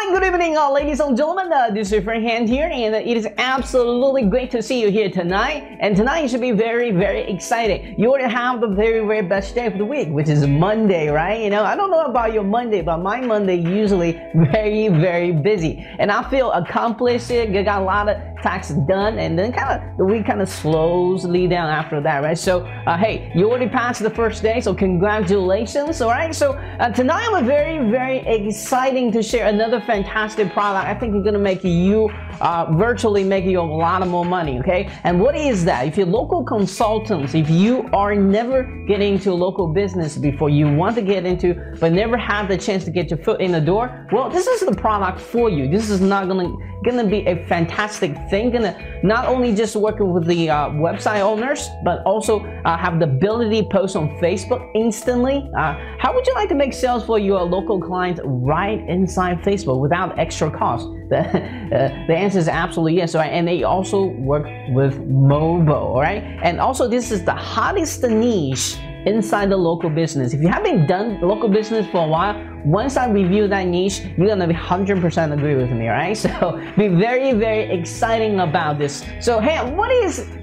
morning, good evening, ladies and gentlemen. This is your friend Han here, and it is absolutely great to see you here tonight. And tonight you should be very, very excited. You already have the very, very best day of the week, which is Monday, right? You know, I don't know about your Monday, but my Monday usually very, very busy. And I feel accomplished. I got a lot of tasks done, and then the week kind of slowly down after that, right? So, hey, you already passed the first day, so congratulations, all right? So, tonight I'm very, very exciting to share another fantastic product. I think it's gonna make you, virtually make you a lot of more money, okay? And what is that? If you're local consultants, if you are never getting into a local business before, you want to get into, but never had the chance to get your foot in the door, well, this is the product for you. This is not gonna be a fantastic thing. Gonna not only just working with the website owners, but also have the ability to post on Facebook instantly. How would you like to make sales for your local clients right inside Facebook without extra cost? The answer is absolutely yes, right? And they also work with mobile, all right? And also this is the hottest niche inside the local business. If you haven't done local business for a while, once I review that niche, you're gonna be 100% agree with me, right? So be very, very exciting about this. So Han,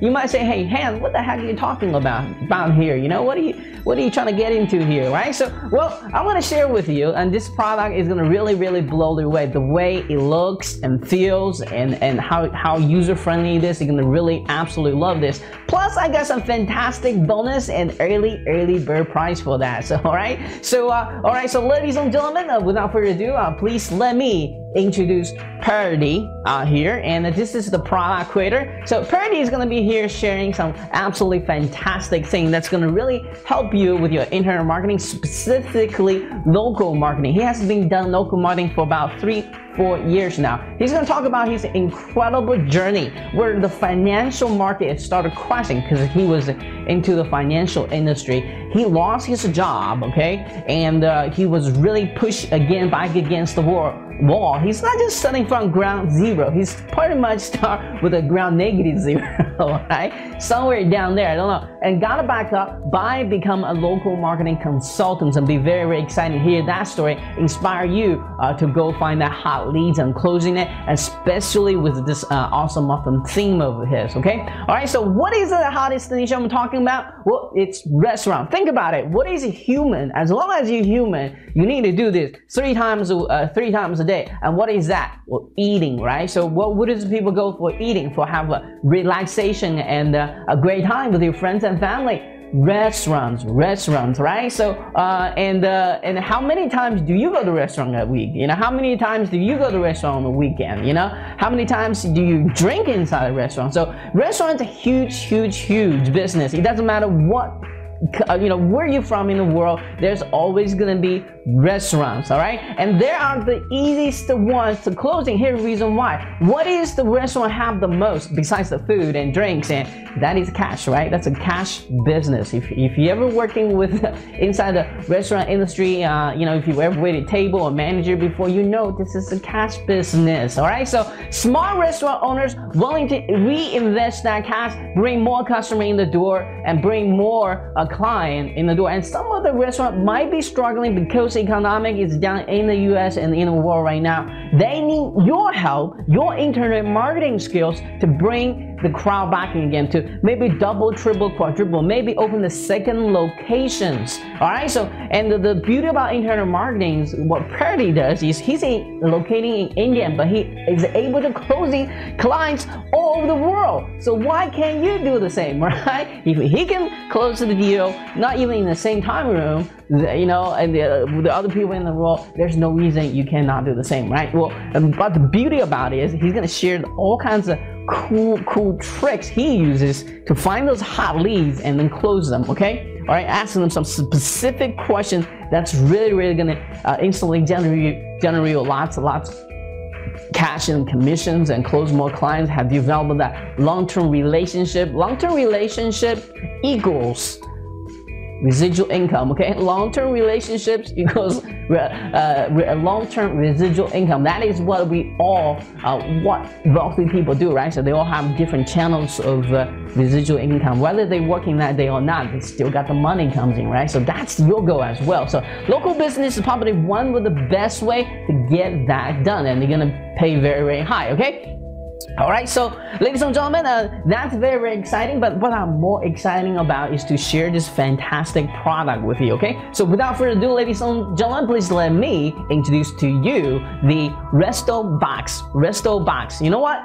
you might say, hey Han, what the heck are you talking about here? You know, what are you trying to get into here, right? So, well, I want to share with you, and this product is gonna really, really blow you away. The way it looks and feels, and how user-friendly it is, you're gonna really absolutely love this. Plus, I got some fantastic bonus and early bird price for that. So, all right. So, ladies and gentlemen, without further ado, please let me introduce Pardy here, and this is the product creator. So Pardy is going to be here sharing some absolutely fantastic thing that's going to really help you with your internet marketing, specifically local marketing. He has been done local marketing for about 3-4 years now. He's going to talk about his incredible journey where the financial market started crashing because he was into the financial industry. He lost his job, okay, and he was really pushed back against the wall. He's not just starting from ground zero. He's pretty much start with a ground -0, right? Somewhere down there, I don't know. And got to back up by become a local marketing consultant, and be very, very excited to hear that story, inspire you to go find that hot leads and closing it, especially with this awesome theme of his, okay? All right, so what is the hottest niche I'm talking about? Well, it's restaurant. Think about it. What is a human? As long as you're human, you need to do this three times a day. And what is that? Well, eating, right? So what does people go for eating? For have a relaxation and a great time with your friends and family. Restaurants, right? So and how many times do you go to restaurant a week? You know, how many times do you go to restaurant on the weekend? You know, how many times do you drink inside a restaurant? So restaurants are huge business. It doesn't matter what, you know, where you're from in the world, there's always gonna be restaurants, all right? And they are the easiest ones to closing. Here's the reason why. What is the restaurant have the most besides the food and drinks? And that is cash, right? That's a cash business. If you ever working with inside the restaurant industry, you know, if you ever waited table or manager before, you know this is a cash business, all right? So smart restaurant owners willing to reinvest that cash, bring more customer in the door, and bring more client in the door. And some of the restaurant might be struggling because economic is down in the US and in the world right now. They need your help, your internet marketing skills to bring the crowd back again, to maybe double, triple, quadruple, maybe open the second locations. All right, so and the beauty about internet marketing is what Pardy does is he's locating in India, but he is able to closing clients all over the world. So why can't you do the same, right? If he can close the deal, not even in the same time room, you know, and the other people in the world, there's no reason you cannot do the same, right? Well, but the beauty about it is he's gonna share all kinds of cool tricks he uses to find those hot leads and then close them, okay? All right, asking them some specific questions that's really gonna instantly generate lots cash and commissions and close more clients, have developed that long-term relationship. Long-term relationship equals residual income, okay? Long-term relationships equals long-term residual income. That is what we all, what wealthy people do, right? So they all have different channels of residual income. Whether they're working that day or not, they still got the money comes in, right? So that's your goal as well. So local business is probably one of the best way to get that done, and they're gonna pay very, very high, okay? All right, so ladies and gentlemen, that's very, very exciting, but what I'm more exciting about is to share this fantastic product with you, okay? So without further ado, ladies and gentlemen, please let me introduce to you the RestoBox. You know what?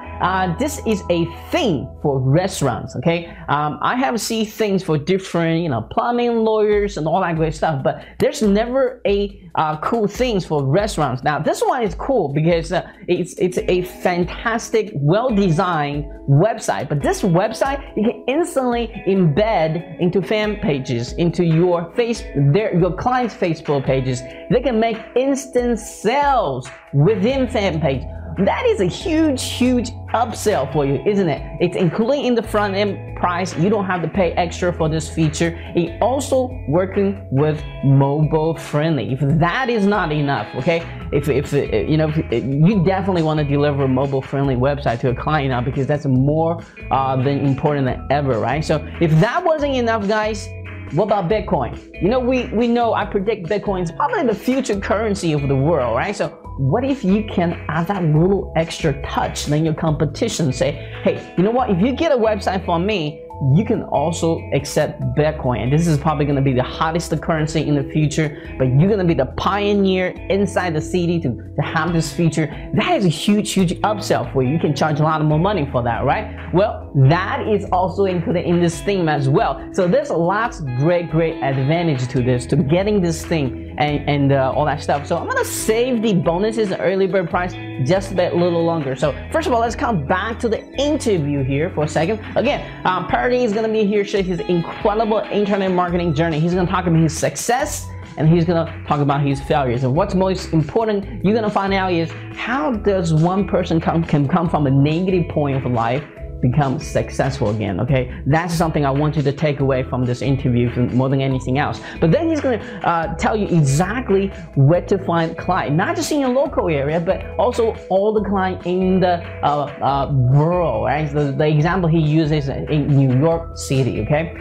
This is a thing for restaurants, okay? I have seen things for different, plumbing, lawyers, and all that great stuff, but there's never a cool things for restaurants. Now, this one is cool because it's a fantastic, well-designed website. But this website, you can instantly embed into fan pages, into your client's Facebook pages. They can make instant sales within fan page. That is a huge, huge upsell for you, isn't it? It's including in the front end price. You don't have to pay extra for this feature. It also working with mobile friendly. If that is not enough, okay? If you definitely want to deliver a mobile friendly website to a client now, because that's more than important than ever, right? So if that wasn't enough, guys, what about Bitcoin? We know, I predict Bitcoin is probably the future currency of the world, right? So what if you can add that little extra touch, then your competition say, hey, you know what, if you get a website from me, you can also accept Bitcoin. And this is probably going to be the hottest currency in the future, but you're going to be the pioneer inside the city to have this feature. That is a huge, huge upsell for you. You can charge a lot more money for that, right? Well, that is also included in this theme as well. So there's lots of great advantage to this, to getting this thing and all that stuff. So I'm going to save the bonuses and early bird price just a bit little longer. So first of all, let's come back to the interview here for a second. Again, Pardy is going to be here share his incredible internet marketing journey. He's going to talk about his success, and he's going to talk about his failures. And what's most important you're going to find out is how does one person can come from a negative point of life become successful again, okay? That's something I want you to take away from this interview more than anything else. But then he's going to tell you exactly where to find client, not just in your local area, but also all the client in the world, right? The example he uses in New York City, okay?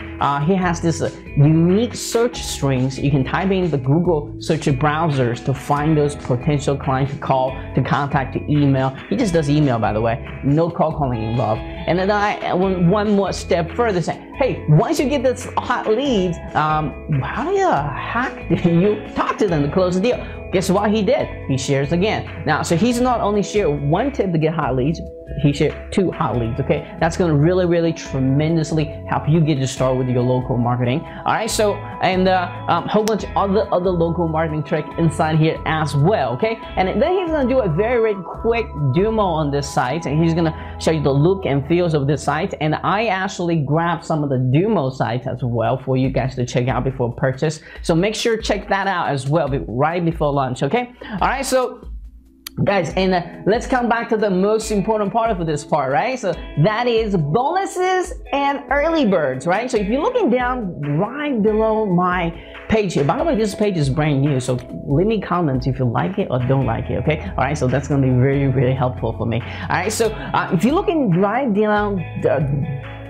He has this unique search strings. You can type in the Google search browsers to find those potential clients to call, to contact, to email. He just does email, by the way. No call calling involved. And then I went one more step further, saying, hey, once you get this hot leads, how the heck do you talk to them to close the deal? Guess what he did? He shares again. Now, so he's not only shared one tip to get hot leads, he shared 2 hot leads, okay? That's going to really tremendously help you get to start with your local marketing. All right, so, and a whole bunch of other local marketing trick inside here as well, okay? And then he's going to do a very quick demo on this site, and he's going to show you the look and feels of this site. And I actually grabbed some of the demo sites as well for you guys to check out before purchase. So make sure to check that out as well right before lunch, okay? All right, so guys, and let's come back to the most important part of this part, right? So that is bonuses and early birds, right? So if you're looking down right below my page here, by the way, this page is brand new, so leave me comments if you like it or don't like it, okay? All right, so that's going to be very helpful for me. All right, so if you're looking right down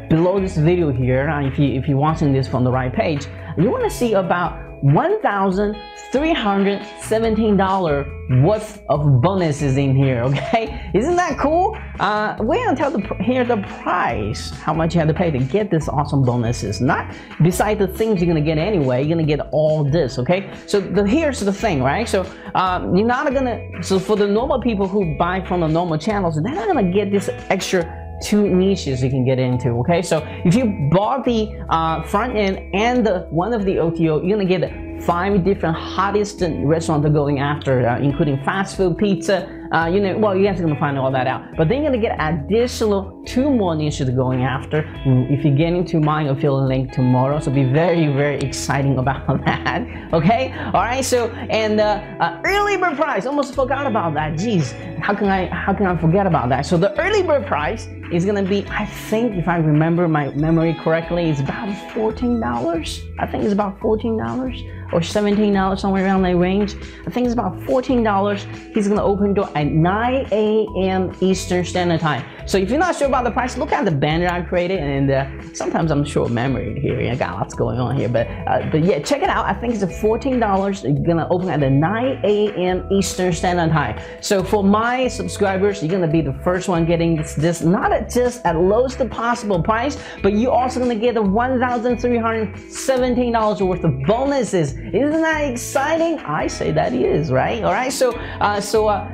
below this video here, if you're watching this from the right page, you want to see about $1,317 worth of bonuses in here, okay? Isn't that cool? Wait until here's the price, how much you have to pay to get this awesome bonuses. Not beside the things you're gonna get anyway, you're gonna get all this, okay? So here's the thing, right? So you're not gonna, so for the normal people who buy from the normal channels, they're not gonna get this extra 2 niches you can get into, okay? So if you bought the front end and one of the OTO, you're gonna get 5 different hottest restaurants they're going after, including fast food, pizza, well, you guys are gonna find all that out. But then you're gonna get additional 2 more niches going after. If you get into mine, you'll feel a link tomorrow. So be very exciting about that, okay? All right, so, and early bird price, almost forgot about that. Jeez, how can I forget about that? So the early bird price is gonna be, I think, if I remember my memory correctly, it's about $14. I think it's about $14 or $17, somewhere around that range. I think it's about $14. He's gonna open door at 9 a.m. Eastern Standard Time. So if you're not sure about the price, look at the banner I created, and sometimes I'm short memory here. I got lots going on here, but yeah, check it out. I think it's $14. It's gonna open at the 9 a.m. Eastern Standard Time. So for my subscribers, you're gonna be the first one getting this not at just at lowest possible price, but you're also gonna get the $1,317 worth of bonuses. Isn't that exciting? I say that is, right? All right. So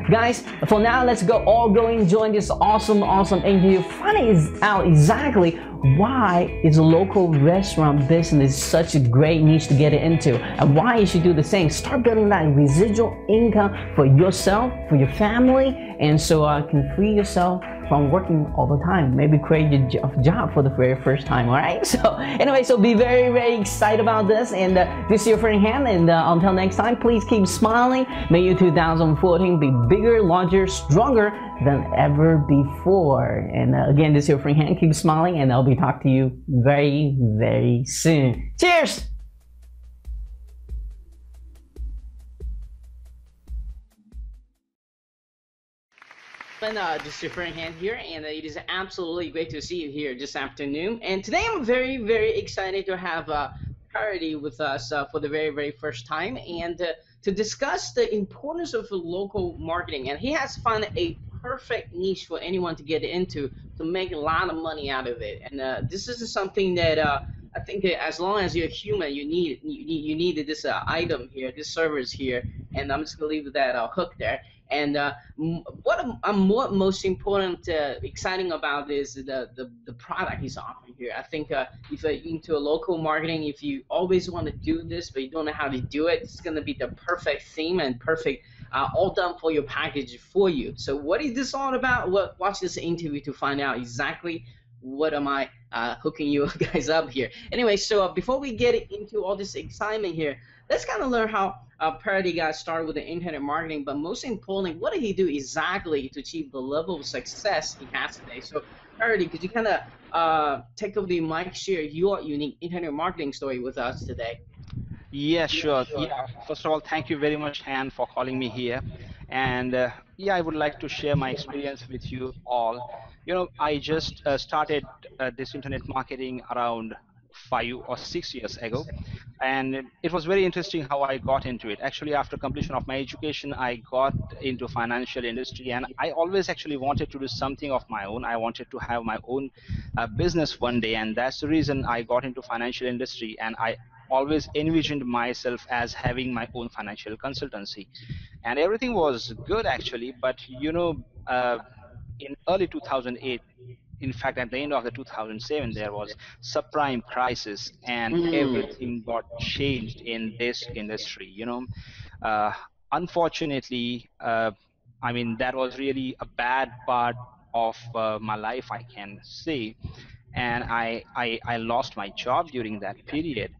guys, for now, let's all go and join this awesome interview. Finding out exactly why is a local restaurant business such a great niche to get into, and why you should do the same. Start building that residual income for yourself, for your family, and so can free yourself from working all the time. Maybe create a job for the very first time. All right. So anyway, so be very excited about this. And this is your friend Han. And until next time, please keep smiling. May your 2014 be bigger, larger, stronger than ever before. And again, this is your friend Han. Keep smiling, and I'll be talking to you very soon. Cheers. And this is your friend Han here, and it is absolutely great to see you here this afternoon. And today I'm very excited to have Pardy with us for the very first time, and to discuss the importance of local marketing. And he has found a perfect niche for anyone to get into to make a lot of money out of it. And this is something that I think as long as you're human, you need this item here, this service here, and I'm just gonna leave that hook there. And what most important, exciting about is the product he's offering here. I think if you're into a local marketing, if you always want to do this but you don't know how to do it, it's going to be the perfect theme and perfect all done for your package for you. So what is this all about? Well, watch this interview to find out exactly what am I hooking you guys up here. Anyway, so before we get into all this excitement here, let's kind of learn how Pardy got started with the internet marketing, but most importantly, what did he do exactly to achieve the level of success he has today? So, Pardy, could you kind of take over the mic, share your unique internet marketing story with us today? Yeah, sure. Yeah, first of all, thank you very much, Han, for calling me here. And yeah, I would like to share my experience with you all. I just started this internet marketing around 5 or 6 years ago, and it was very interesting how I got into it. Actually, after completion of my education, I got into financial industry, and I always actually wanted to do something of my own. I wanted to have my own business one day, and that's the reason I got into financial industry. And I always envisioned myself as having my own financial consultancy, and everything was good actually. But in early 2008, in fact at the end of the 2007, there was subprime crisis, and everything got changed in this industry. uh, Unfortunately, I mean, that was really a bad part of my life, I can say. And I lost my job during that period,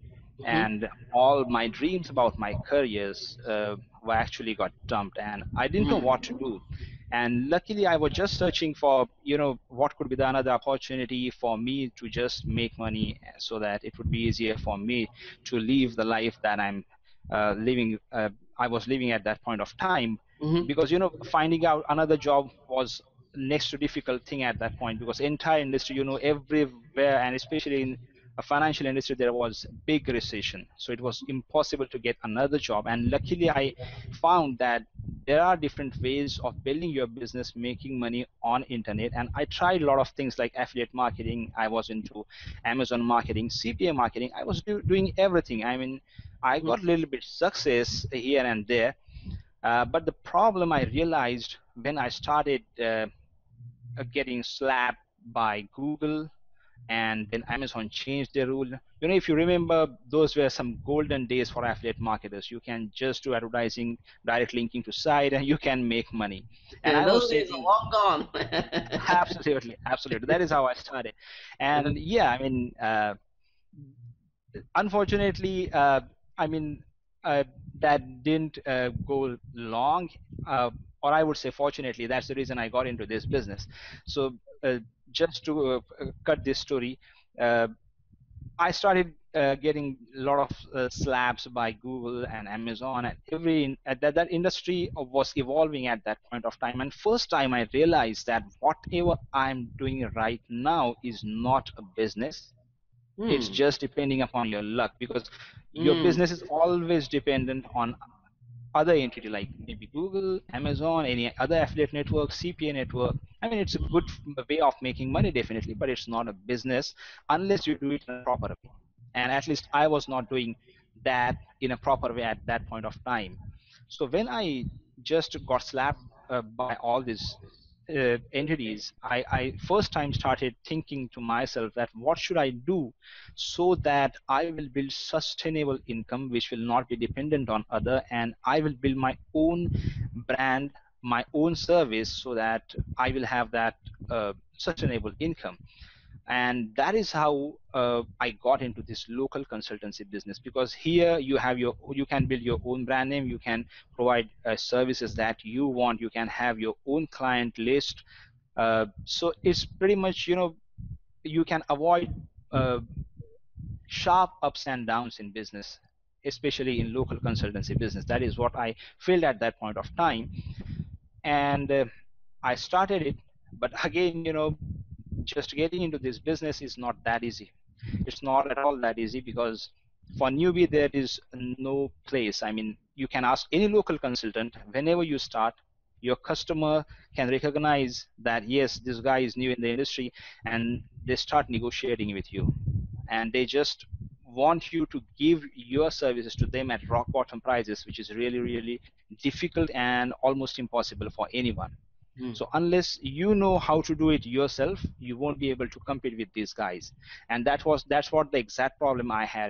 and all my dreams about my careers were actually got dumped, and I didn't know what to do. And luckily, I was just searching for what could be the another opportunity for me to just make money, so that it would be easier for me to live the life that living I was living at that point of time. Because finding out another job was next to difficult thing at that point, because entire industry, everywhere, and especially in a financial industry, there was big recession, so it was impossible to get another job. And luckily, I found that there are different ways of building your business, making money on internet. And I tried a lot of things like affiliate marketing. I was into Amazon marketing, CPA marketing. I was doing everything. I mean, I got a little bit success here and there. But the problem I realized when I started getting slapped by Google, and then Amazon changed their rule. If you remember, those were some golden days for affiliate marketers. You can just do advertising, direct linking to site, and you can make money. And I was days are long gone. Absolutely. That is how I started. And yeah, I mean, unfortunately, I mean, that didn't go long, or I would say fortunately. That's the reason I got into this business. So just to cut this story, uh, I started getting a lot of slabs by Google and Amazon, and that industry was evolving at that point of time. And first time I realized that whatever I'm doing right now is not a business. It's Hmm. just depending upon your luck, because your Hmm. business is always dependent on other entity like maybe Google, Amazon, any other affiliate network, CPA network. I mean, it's a good way of making money, definitely, but it's not a business unless you do it in a proper way. And at least I was not doing that in a proper way at that point of time. So when I just got slapped by all these entities, I first time started thinking to myself that what should I do so that I will build sustainable income which will not be dependent on other, and I will build my own brand, my own service, so that I will have that sustainable income. And that is how I got into this local consultancy business, because here you can build your own brand name, you can provide services that you want, you can have your own client list. So it's pretty much, you can avoid uh, sharp ups and downs in business, especially in local consultancy business. That is what I felt at that point of time. And I started it. But again, just getting into this business is not that easy. It's not at all that easy, because for newbie there is no place. I mean, you can ask any local consultant whenever you start. Your customer can recognize that yes, this guy is new in the industry, and they start negotiating with you, and they just want you to give your services to them at rock bottom prices, which is really, really difficult and almost impossible for anyone. Hmm. So unless you know how to do it yourself, you won't be able to compete with these guys. And that's what the exact problem I had.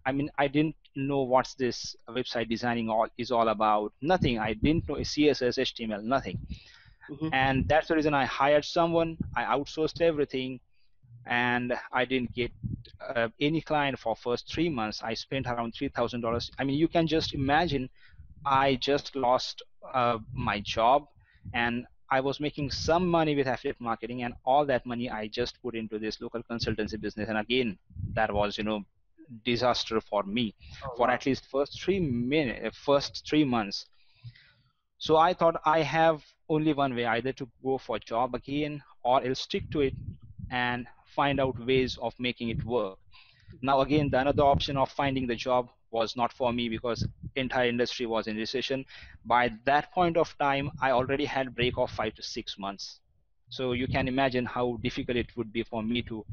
I mean, I didn't know what's this website designing all about. Nothing. I didn't know CSS, HTML, nothing. Hmm. And that's the reason I hired someone. I outsourced everything, and I didn't get any client for first 3 months. I spent around $3,000. I mean, you can just imagine. I just lost my job, and I was making some money with affiliate marketing, and all that money I just put into this local consultancy business. And again, that was, disaster for me Oh for wow. at least first 3 months. So I thought I have only one way, either to go for job again, or I'll stick to it and find out ways of making it work. Now again, the another option of finding the job was not for me, because entire industry was in recession. By that point of time, I already had break of 5 to 6 months. So you can imagine how difficult it would be for me to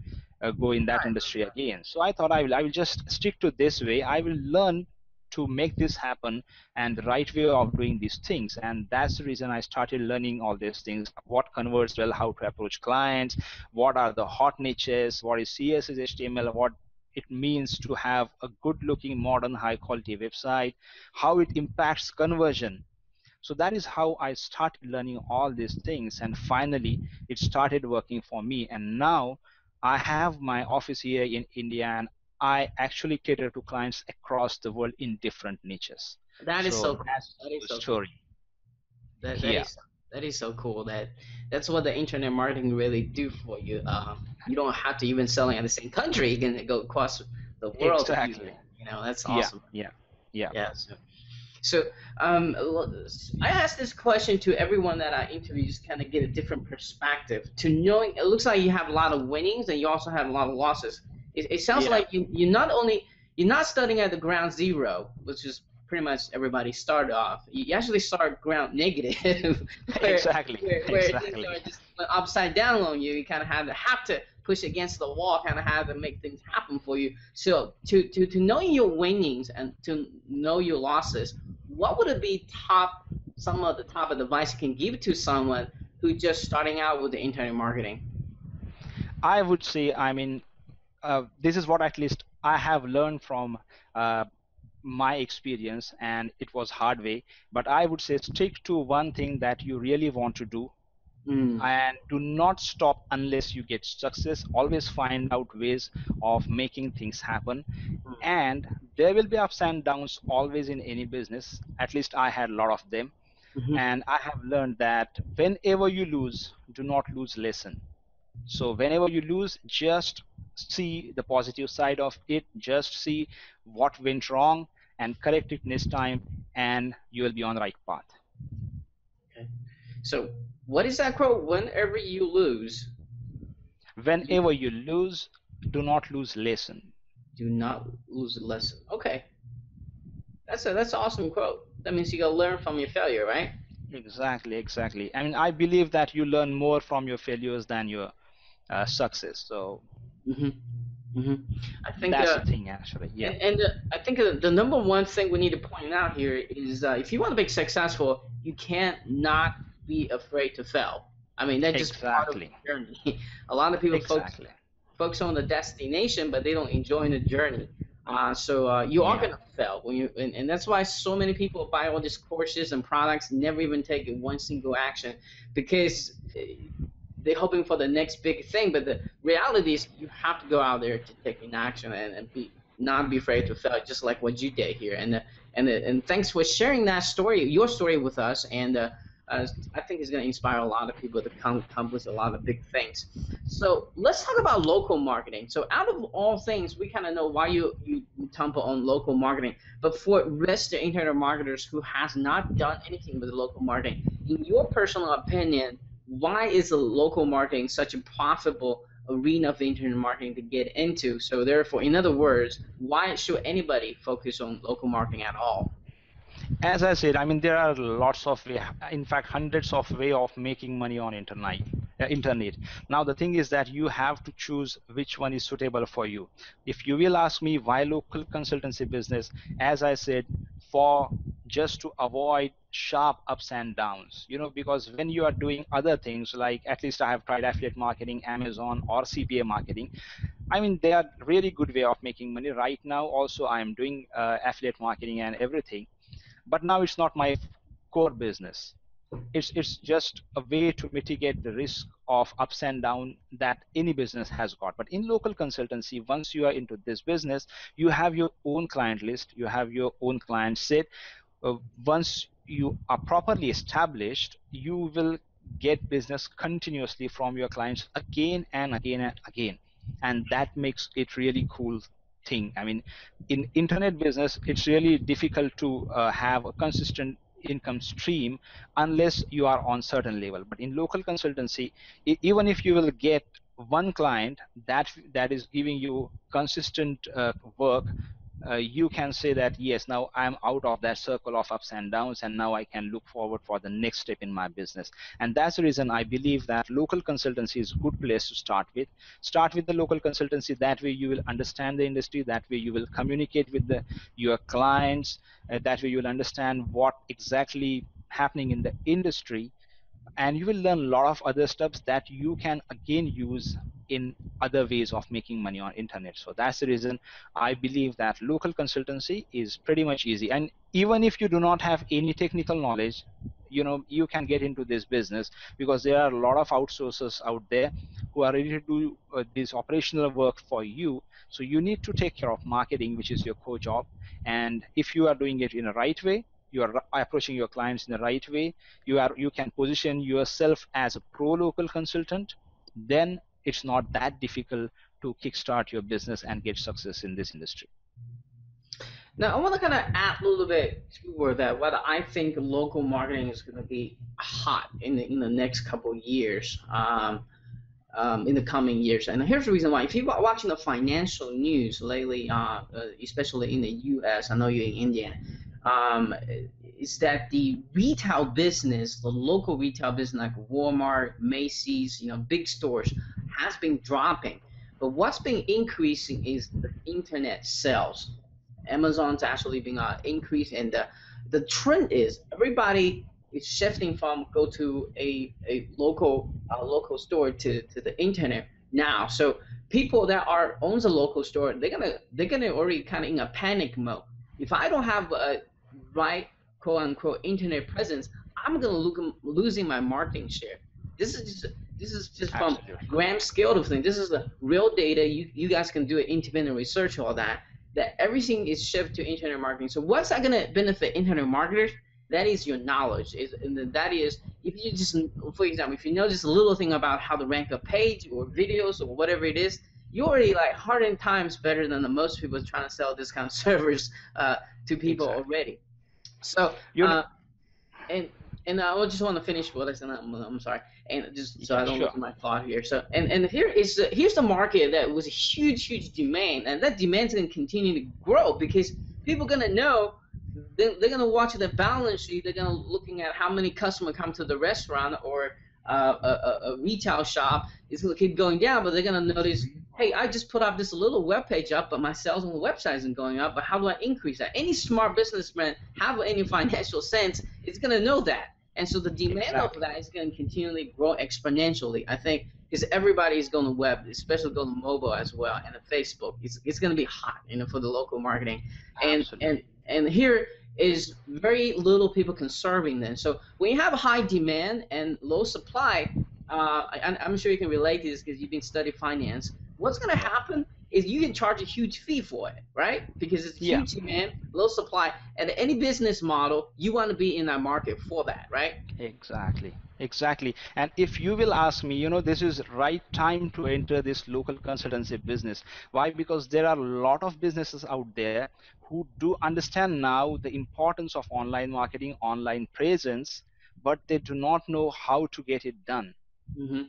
go in that industry again. So I thought I will just stick to this way. I will learn to make this happen, and the right way of doing these things. And that's the reason I started learning all these things: what converts well, how to approach clients, what are the hot niches, what is CSS, HTML, what it means to have a good looking modern high quality website, how it impacts conversion. So that is how I started learning all these things, and finally it started working for me. And now I have my office here in India, and I actually cater to clients across the world in different niches. That is So so cool. that's That is the so cool. story. That Yeah, is so cool. That's what the internet marketing really do for you. You don't have to even selling at the same country. You can go across the world exactly. easily. That's Yeah, awesome. yeah, yeah. Yeah. So, I ask this question to everyone that I interview, just kind of get a different perspective. To knowing, it looks like you have a lot of winnings and you also have a lot of losses. It sounds Yeah, like you're not starting at the ground zero, which is pretty much everybody start off. You actually start ground negative, where exactly, where things exactly. are just upside down on you. You kind of have to push against the wall, kind of have to make things happen for you. So to know your winnings and to know your losses, what would it be some of the top advice you can give to someone who just starting out with the internet marketing? I would say, I mean, this is what at least I have learned from uh, my experience, and it was hard way. But I would say stick to one thing that you really want to do, Mm. and do not stop unless you get success. Always find out ways of making things happen. And there will be ups and downs always in any business. At least I had a lot of them. Mm-hmm. And I have learned that whenever you lose, do not lose lesson. So whenever you lose, just see the positive side of it, just see what went wrong and correct it next time, and you will be on the right path. Okay. So what is that quote? Whenever you lose, Whenever you lose, do not lose lesson. do not lose a lesson. Okay. That's an awesome quote. That means you gotta learn from your failure, right? Exactly, exactly. I mean, I believe that you learn more from your failures than your success. So I think that's the thing, actually. Yeah, I think the number one thing we need to point out here is if you want to be successful, you can't not be afraid to fail. I mean, that's just part of the exactly, journey. A lot of people exactly. focus on the destination, but they don't enjoy the journey. So you are Yeah. gonna fail when and that's why so many people buy all these courses and products, never even take one single action, because they're hoping for the next big thing. But the reality is, you have to go out there to take an action and be not be afraid to fail, just like what you did here. And thanks for sharing that story, your story with us. And I think it's going to inspire a lot of people to accomplish a lot of big things. So let's talk about local marketing. So out of all things, we kind of know why you tumble on local marketing. But for rest of internet marketers who has not done anything with local marketing, in your personal opinion, why is the local marketing such a profitable arena of internet marketing to get into? So therefore, in other words, why should anybody focus on local marketing at all? As I said, I mean, there are lots of way, in fact, hundreds of way of making money on internet. Internet. Now, the thing is that you have to choose which one is suitable for you. If you will ask me why local consultancy business, as I said, for just to avoid sharp ups and downs, because when you are doing other things, like at least I have tried affiliate marketing, Amazon, or CPA marketing. I mean, they are really good way of making money. Right now, also, I am doing affiliate marketing and everything, but now it's not my core business. It's just a way to mitigate the risk of ups and down that any business has got. But in local consultancy, once you are into this business, you have your own client list, you have your own client set. Once you are properly established, you will get business continuously from your clients again and again and again, and that makes it really cool thing. I mean, in internet business, it's really difficult to have a consistent income stream unless you are on certain level. But in local consultancy, even if you will get one client that is giving you consistent work, you can say that yes, now I'm out of that circle of ups and downs, and now I can look forward for the next step in my business. And that's the reason I believe that local consultancy is a good place to start with. Start with the local consultancy. That way you will understand the industry. That way you will communicate with your clients. That way you will understand what exactly happening in the industry, and you will learn a lot of other stuff that you can again use in other ways of making money on internet. So that's the reason I believe that local consultancy is pretty much easy. And even if you do not have any technical knowledge, you can get into this business, because there are a lot of outsourcers out there who are ready to do this operational work for you. So you need to take care of marketing, which is your core job. And if you are doing it in a right way, you are approaching your clients in the right way, you can position yourself as a pro local consultant, then it's not that difficult to kickstart your business and get success in this industry. Now, I want to kind of add a little bit to that, whether I think local marketing is going to be hot in the next couple of years, in the coming years. And here's the reason why. If you're watching the financial news lately, especially in the U.S., I know you're in India, is that the retail business, the local retail business like Walmart, Macy's, big stores, has been dropping. But what's been increasing is the internet sales. Amazon's actually been increased, and the trend is everybody is shifting from go to a local store to the internet now. So people that owns a local store, they're gonna already kind of in a panic mode. If I don't have a right quote unquote internet presence, I'm gonna losing my marketing share. This is just from gram scale of thing. This is the real data. You guys can do it, independent research, all that everything is shifted to internet marketing. So what's that going to benefit internet marketers? that is your knowledge. And that is, if you just, for example, if you know just a little thing about how to rank a page or videos or whatever it is, you're already like 100 times better than the most people trying to sell this kind of servers to people Exactly. already. So You know, and I just want to finish what I said. I'm sorry, and just so yeah, I don't lose sure. my thought here. So and here's the market that was a huge demand, and that demand's going to continue to grow because people are going to know. They're going to watch the balance sheet. They're going to looking at how many customers come to the restaurant or a retail shop. It's going to keep going down, but they're going to notice, hey, I just put up this little web page up, but my sales on the website isn't going up. But how do I increase that? Any smart businessman have any financial sense is going to know that. And so the demand of Exactly. that is going to continually grow exponentially, I think, because everybody is going to web, especially going to mobile as well, and Facebook. It's going to be hot, for the local marketing. And and Absolutely. and here is very little people conserving them. So when you have a high demand and low supply, I'm sure you can relate to this because you've been studying finance. What's going to Yeah. happen is you can charge a huge fee for it, right? Because it's a Yeah. huge demand, low supply, and any business model, you want to be in that market for that, right? Exactly, exactly. And if you will ask me, this is right time to enter this local consultancy business. Why? Because there are a lot of businesses out there who do understand now the importance of online marketing, online presence, but they do not know how to get it done. Mm-hmm.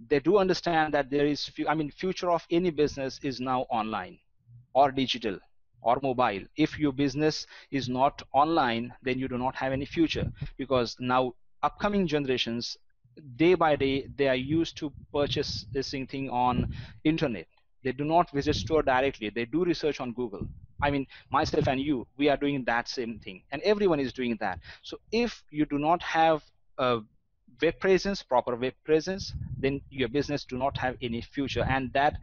They do understand that there is, future of any business is now online or digital or mobile. If your business is not online, then you do not have any future, because now upcoming generations, day by day, they are used to purchasing thing on internet. They do not visit store directly. They do research on Google. Myself and you, we are doing that same thing, and everyone is doing that. So if you do not have a web presence, proper web presence, then your business do not have any future. And that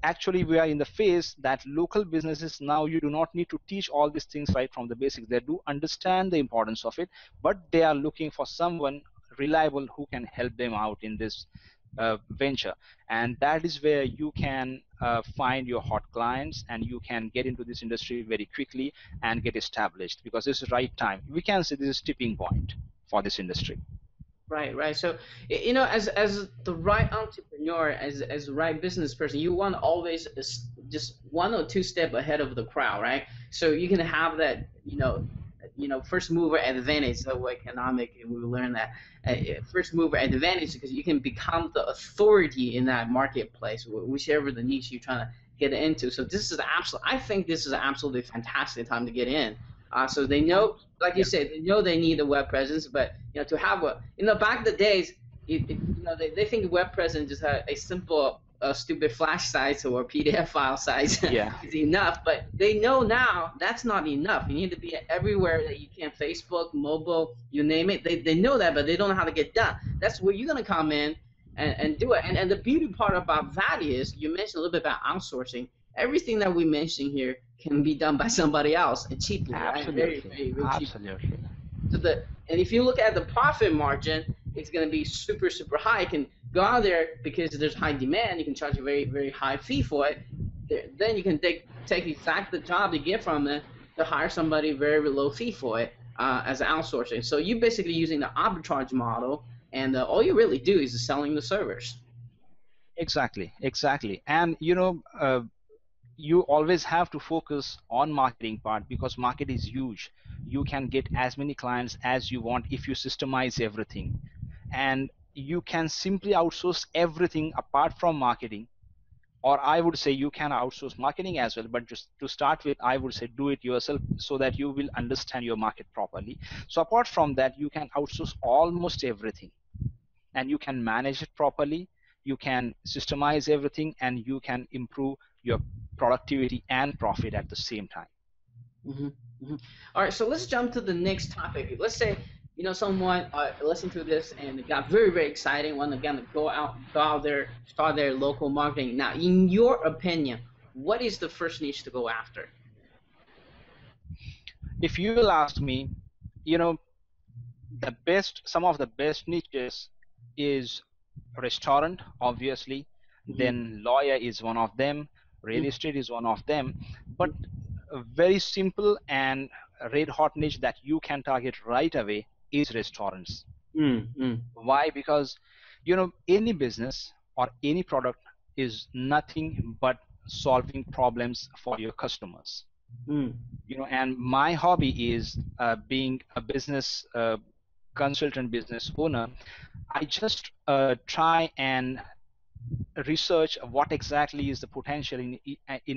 actually we are in the phase that local businesses now, you do not need to teach all these things right from the basics. They do understand the importance of it, but they are looking for someone reliable who can help them out in this venture. And that is where you can find your hot clients, and you can get into this industry very quickly and get established, because this is right time. We can say this is tipping point for this industry. Right, right. So, as the right entrepreneur, as the right business person, you want to always just one or two step ahead of the crowd, right? So you can have that, first mover advantage. So economic, we learn that first mover advantage because you can become the authority in that marketplace, whichever the niche you're trying to get into. So this is I think this is an absolutely fantastic time to get in. So they And know, like you yeah, said, they know they need a web presence, but to have back in the days, they think web presence just had a simple, stupid flash size or PDF file size yeah, is enough. But they know now that's not enough. You need to be everywhere that you can, Facebook, mobile, you name it. They know that, but they don't know how to get done. That's where you're gonna come in and do it. And the beauty part about that is you mentioned a little bit about outsourcing. Everything that we mentioned here can be done by somebody else and cheaply, right? Very, absolutely, very cheap. absolutely. So and if you look at the profit margin, it's going to be super high. You can go out there because there's high demand. You can charge a very very high fee for it. Then you can take exactly the job you get from it to hire somebody very low fee for it as outsourcing. So you're basically using the arbitrage model, and all you really do is selling the servers. Exactly, exactly. And you always have to focus on marketing part, because market is huge. You can get as many clients as you want if you systemize everything, and you can simply outsource everything apart from marketing. Or I would say you can outsource marketing as well, but just to start with, I would say do it yourself so that you will understand your market properly. So apart from that, you can outsource almost everything, and you can manage it properly. You can systemize everything, and you can improve your productivity and profit at the same time. hmm hmm All right, so let's jump to the next topic. Let's say someone listened to this and it got very very exciting. Want to kind of go out there, start their local marketing. Now, in your opinion, what is the first niche to go after? If you will ask me, you know some of the best niches is restaurant, obviously, hmm then lawyer is one of them, real estate is one of them. But very simple and red hot niche that you can target right away is restaurants. Mm. Why? Because any business or any product is nothing but solving problems for your customers. Mm. And my hobby is being a business consultant, business owner. I just try and research what exactly is the potential in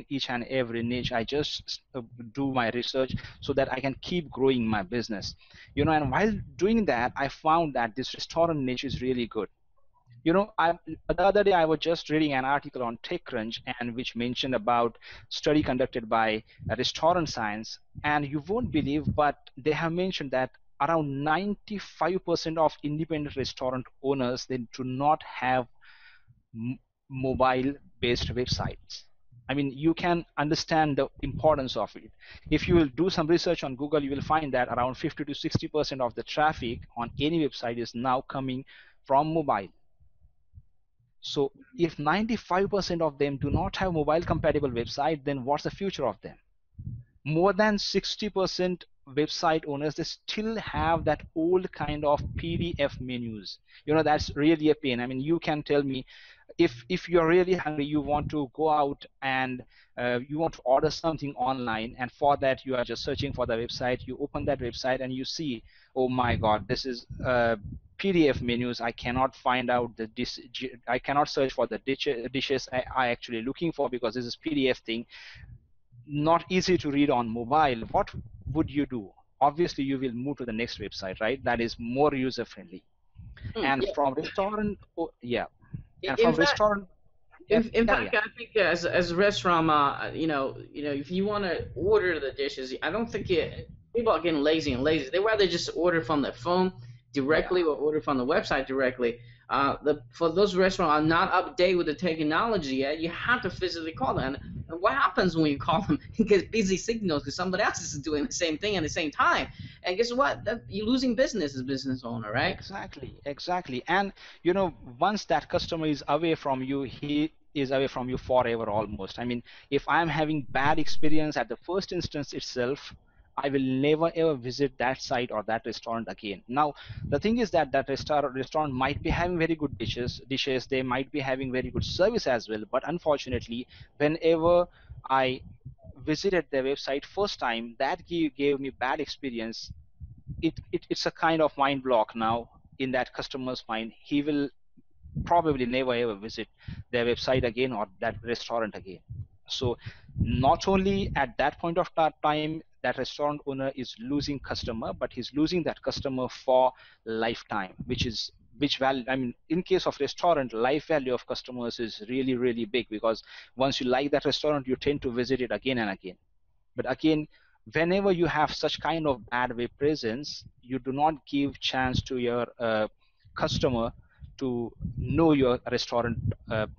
each and every niche. I just do my research so that I can keep growing my business. And while doing that, I found that this restaurant niche is really good. The other day I was just reading an article on TechCrunch, and which mentioned about study conducted by restaurant science, and you won't believe, but they have mentioned that around 95% of independent restaurant owners, they do not have mobile-based websites. I mean, you can understand the importance of it. If you will do some research on Google, you will find that around 50 to 60% of the traffic on any website is now coming from mobile. So if 95% of them do not have mobile compatible website, then what's the future of them? More than 60% website owners, they still have that old kind of PDF menus. That's really a pain. I mean, you can tell me, if you're really hungry, you want to go out and you want to order something online, and for that you are just searching for the website. You open that website and you see, oh my god, this is PDF menus. I cannot find out the dish. I cannot search for the dishes I actually looking for, because this is PDF thing, not easy to read on mobile. What would you do? Obviously you will move to the next website, right? That is more user friendly. And Yeah. from restaurant, yeah, and In from fact, restaurant, in yeah, fact, I think as a restaurant, if you want to order the dishes, I don't think people are getting lazy and lazy. They rather just order from their phone yeah. directly or order from the website directly. For those restaurants are not up to date with the technology yet, you have to physically call them. And what happens when you call them? You get busy signals because somebody else is doing the same thing at the same time. And guess what? You're losing business as a business owner, right? Exactly. And once that customer is away from you, he is away from you forever almost. I mean, if I'm having bad experience at the first instance itself, I will never ever visit that site or that restaurant again. Now, the thing is that restaurant might be having very good dishes, they might be having very good service as well, but unfortunately, whenever I visited their website first time, that gave me bad experience. It's a kind of mind block now in that customer's mind. He will probably never ever visit their website again or that restaurant again. So not only at that point of time that restaurant owner is losing customer, but he's losing that customer for lifetime, which value, I mean, in case of restaurant, life value of customers is really, really big, because once you like that restaurant, you tend to visit it again and again. But again, whenever you have such kind of bad web presence, you do not give chance to your customer to know your restaurant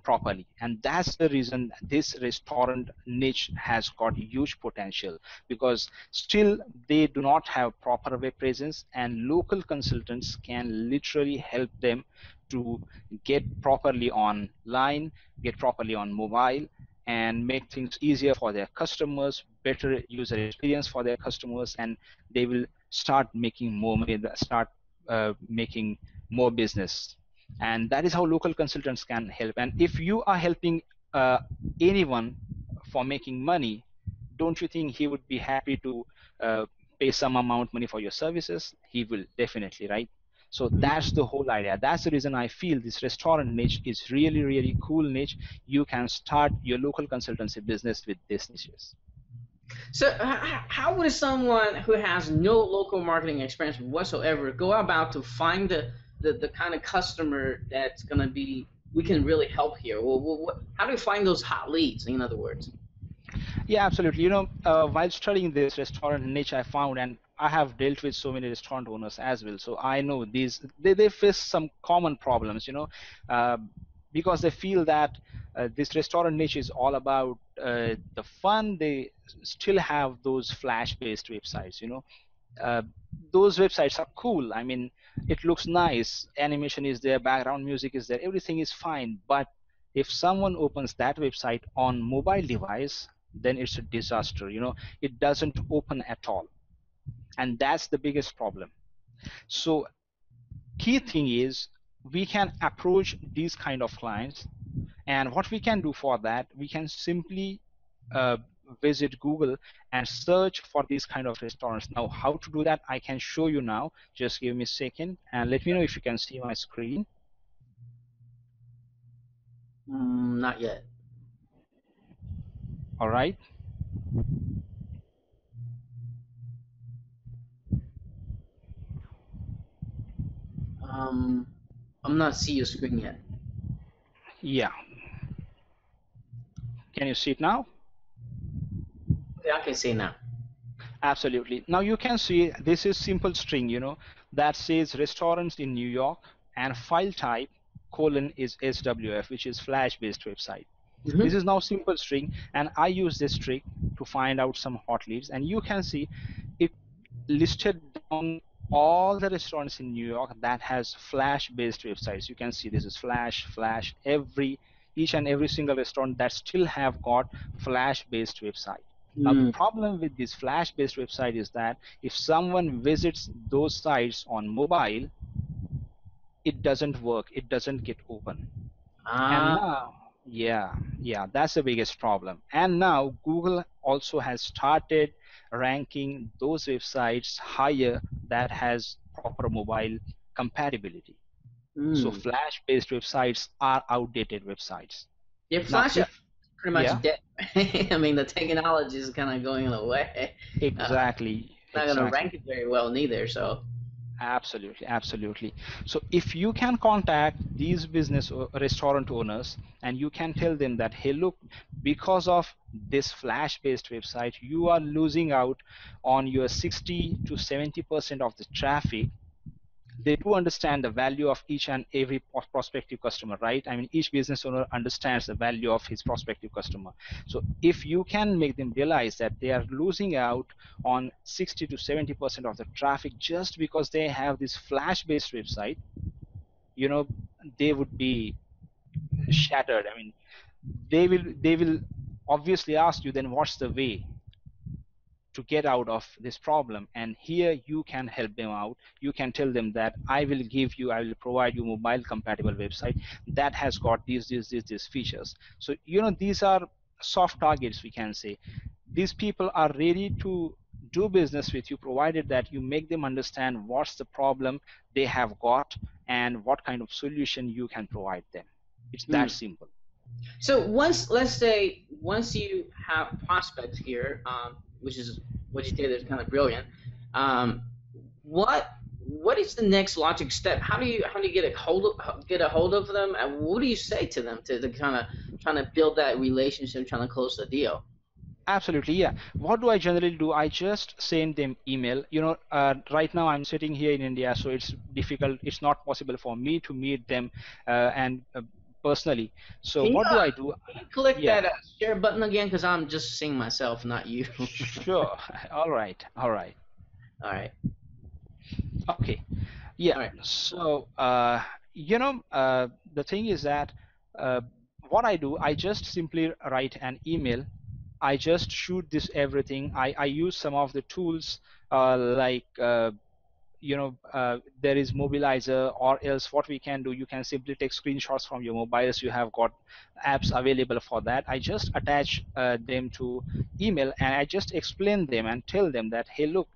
properly. And that's the reason this restaurant niche has got huge potential, because still they do not have proper web presence, and local consultants can literally help them to get properly online, get properly on mobile, and make things easier for their customers, better user experience for their customers, and they will start making more money, start making more business. And that is how local consultants can help. And if you are helping uh, anyone for making money, don't you think he would be happy to pay some amount money for your services? He will definitely, right? So that's the whole idea. That's the reason I feel this restaurant niche is really, really cool niche. You can start your local consultancy business with this niches. So, how would someone who has no local marketing experience whatsoever go about to find the kind of customer that's going to be we can really help here? How do you find those hot leads, in other words? Yeah, absolutely. While studying this restaurant niche, I found, and I have dealt with so many restaurant owners as well, so I know they face some common problems, uh, because they feel that this restaurant niche is all about the fun. They still have those flash-based websites, uh, those websites are cool. I mean, it looks nice, animation is there, background music is there, everything is fine. But if someone opens that website on mobile device, then it's a disaster. It doesn't open at all. and that's the biggest problem. So key thing is we can approach these kind of clients, and what we can do for that, we can simply uh, visit Google and search for these kind of restaurants. Now how to do that I can show you now. Just give me a second and let me know if you can see my screen. Not yet. All right. I'm not seeing your screen yet. Yeah. Can you see it now? Yeah, I can see now. Absolutely. Now you can see this is simple string, that says restaurants in New York, and file type colon is SWF, which is Flash based website. This is now simple string, and I use this trick to find out some hot leads, and you can see it listed down all the restaurants in New York that has Flash based websites. You can see this is Flash, each and every single restaurant that still have got Flash based website. Now the problem with this Flash based website is that if someone visits those sites on mobile, it doesn't work, it doesn't get open. And now, yeah, that's the biggest problem. And now Google also has started ranking those websites higher that has proper mobile compatibility. So Flash based websites are outdated websites. Yeah, Flash is pretty much dead. I mean, the technology is kind of going away. Exactly. Not going to rank it very well neither, so. Absolutely. So if you can contact these business or restaurant owners and you can tell them that, hey, look, because of this Flash based website, you are losing out on your 60 to 70% of the traffic. They do understand the value of each and every prospective customer, right? I mean, each business owner understands the value of his prospective customer. So if you can make them realize that they are losing out on 60 to 70% of the traffic just because they have this Flash based website, they would be shattered. I mean, they will obviously ask you, then what's the way to get out of this problem? And here you can help them out. You can tell them that I will provide you mobile compatible website that has got these features. So these are soft targets, we can say. These people are ready to do business with you provided that you make them understand what's the problem they have got and what kind of solution you can provide them. It's that simple. So let's say once you have prospects here, which is what you did is kind of brilliant. What is the next logic step? How do you get a hold of them, and what do you say to them to kind of trying to build that relationship, trying to close the deal? Absolutely, yeah. What do I generally do? I just send them email. Right now I'm sitting here in India, so it's difficult. It's not possible for me to meet them and personally. So what do I do? Can you click that share button again? Because I'm just seeing myself, not you. Sure. All right. Okay. Yeah. Right. So the thing is that what I do, I just simply write an email. I just shoot this everything. I use some of the tools like there is Mobilizer, or else what we can do, you can simply take screenshots from your mobiles. You have got apps available for that. I just attach them to email, and I just explain them and tell them that, hey, look,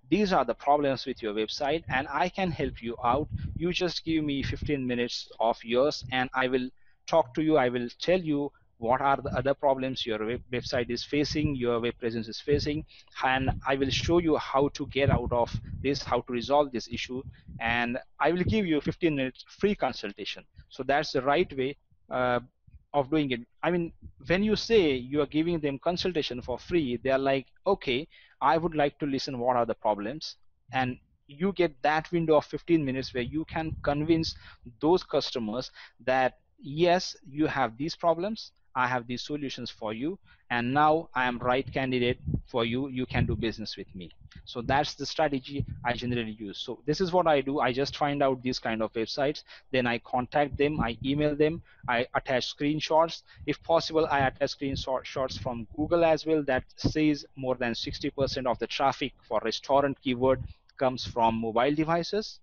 these are the problems with your website and I can help you out. You just give me 15 minutes of yours and I will talk to you. I will tell you what are the other problems your website is facing, your web presence is facing, and I will show you how to get out of this, how to resolve this issue, and I will give you 15 minutes free consultation. So that's the right way of doing it. I mean, when you say you are giving them consultation for free, they are like, okay, I would like to listen what are the problems, and you get that window of 15 minutes where you can convince those customers that yes, you have these problems, I have these solutions for you, and now I am right candidate for you. You can do business with me. So that's the strategy I generally use. So this is what I do. I just find out these kind of websites, then I contact them, I email them, I attach screenshots. If possible, I attach screenshots from Google as well. That says more than 60% of the traffic for restaurant keyword comes from mobile devices.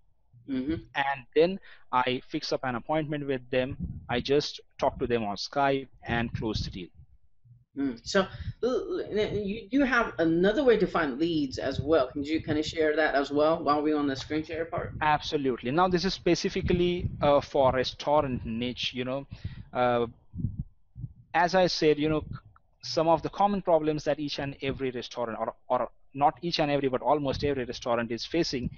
And then I fix up an appointment with them. I just talk to them on Skype and close the deal. So you have another way to find leads as well. Can you kind of share that as well while we're on the screen share part? Absolutely. Now this is specifically for restaurant niche. As I said, some of the common problems that each and every restaurant, or not each and every, but almost every restaurant is facing,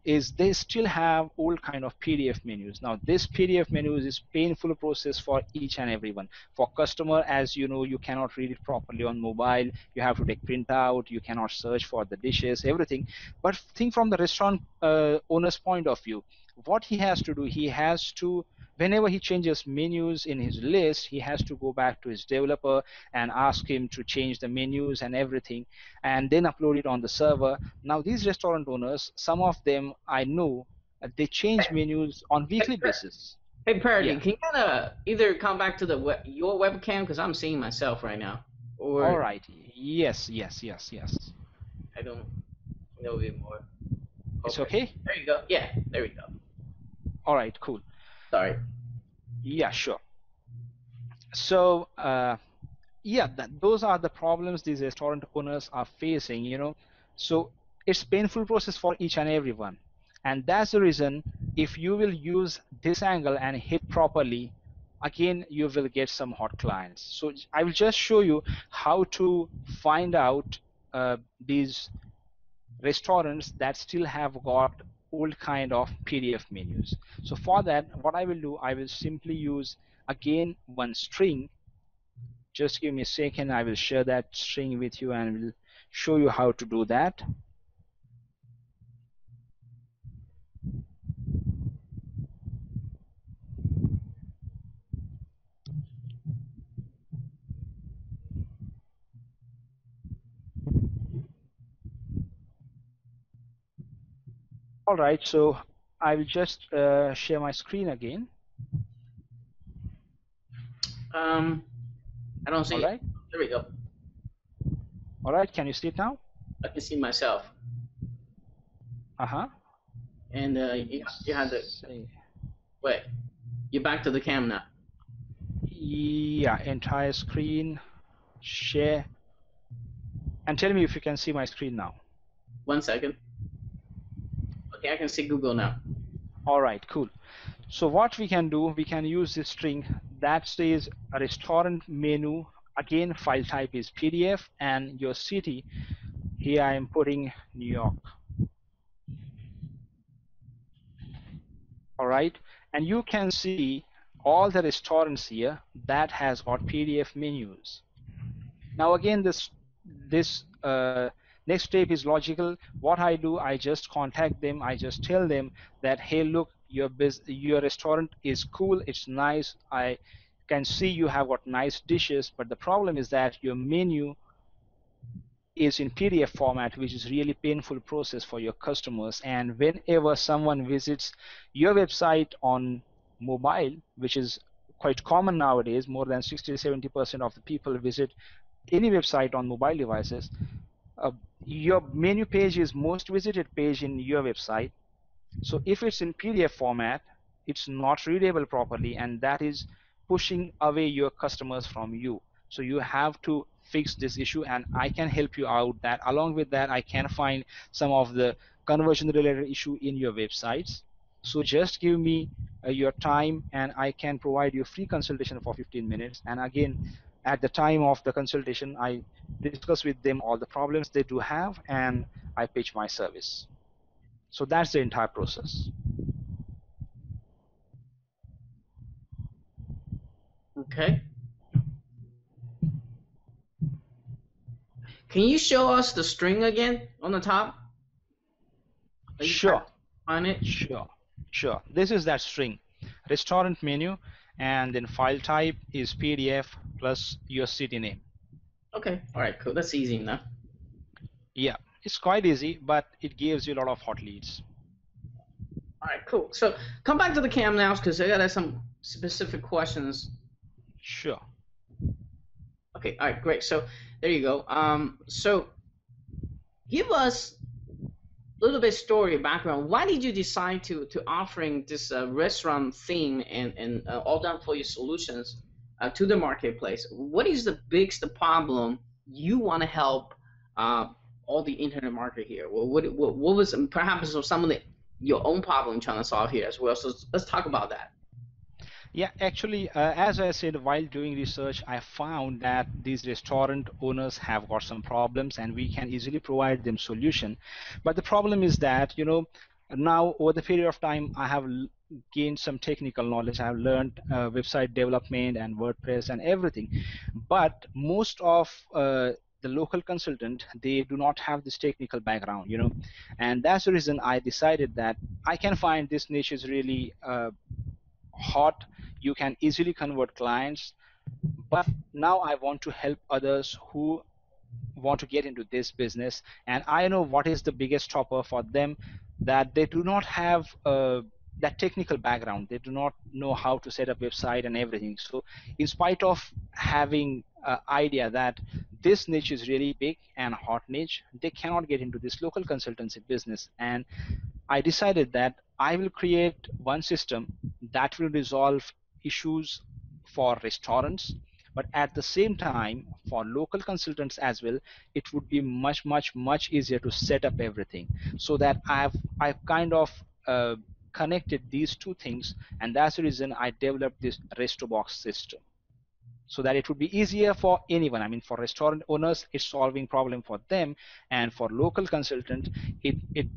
is they still have old kind of PDF menus. Now this PDF menus is painful process for each and everyone. For customer, as you know, you cannot read it properly on mobile. You have to take printout. You cannot search for the dishes, everything. But think from the restaurant owner's point of view, what he has to do, he has to, whenever he changes menus in his list, he has to go back to his developer and ask him to change the menus and everything, and then upload it on the server. Now these restaurant owners, some of them I know, they change menus on weekly basis. Hey Pardy, Yeah. can you kind of either come back to the your webcam, because I'm seeing myself right now, or All right. Yes. I don't know anymore. It's okay. There you go. Yeah, there we go. All right. Cool. Sorry. Yeah. Sure. So yeah, those are the problems these restaurant owners are facing. So it's painful process for each and everyone, and that's the reason, if you will use this angle and hit properly, again you will get some hot clients. So I will just show you how to find out these restaurants that still have got old kind of PDF menus. So for that, what I will do, I will simply use again one string. Just give me a second, I will share that string with you and will show you how to do that. All right, so I will just share my screen again. I don't see All it. right. There we go. All right, can you see it now? I can see myself. And you had to wait. You're back to the cam now. Yeah, entire screen, share, and tell me if you can see my screen now. 1 second. Okay, I can see Google now. All right, cool. So what we can do, we can use this string that says a restaurant menu. Again, file type is PDF, and your city, here I am putting New York. All right, and you can see all the restaurants here that has got PDF menus. Now again, this next step is logical. What I do, I just contact them. I just tell them that, hey, look, your restaurant is cool. It's nice. I can see you have got nice dishes, but the problem is that your menu is in PDF format, which is really painful process for your customers. And whenever someone visits your website on mobile, which is quite common nowadays, more than 60-70% of the people visit any website on mobile devices, your menu page is most visited page in your website. So if it's in PDF format, it's not readable properly, and that is pushing away your customers from you. So you have to fix this issue, and I can help you out. That along with that, I can find some of the conversion related issue in your websites. So just give me your time, and I can provide you free consultation for 15 minutes. And again, at the time of the consultation, I discuss with them all the problems they do have, and I pitch my service. So that's the entire process. Okay. Can you show us the string again on the top? Sure. On it? Sure. This is that string, restaurant menu, and then file type is PDF plus your city name. Okay, all right, cool. That's easy enough. Yeah, it's quite easy, but it gives you a lot of hot leads. All right, cool. So come back to the cam now, because I got some specific questions. Sure. Okay, all right, great. So there you go. So give us a little bit story background. Why did you decide to offering this restaurant theme and all done for you solutions to the marketplace? What is the biggest problem you want to help all the internet market here? What was perhaps some of your own problem trying to solve here as well? So let's talk about that. Yeah, actually, as I said, while doing research, I found that these restaurant owners have got some problems and we can easily provide them solution. But the problem is that, now over the period of time, I have gained some technical knowledge. I have learned website development and WordPress and everything. But most of the local consultant, they do not have this technical background, and that's the reason I decided that I can find this niche is really hot. You can easily convert clients, but now I want to help others who want to get into this business, and I know what is the biggest stopper for them, that they do not have that technical background. They do not know how to set up website and everything. So in spite of having idea that this niche is really big and hot niche, they cannot get into this local consultancy business. And I decided that I will create one system that will resolve issues for restaurants, but at the same time for local consultants as well. It would be much easier to set up everything, so that I've kind of connected these two things, and that's the reason I developed this RestoBox system, so that it would be easier for anyone. I mean, for restaurant owners, it's solving problem for them, and for local consultant, it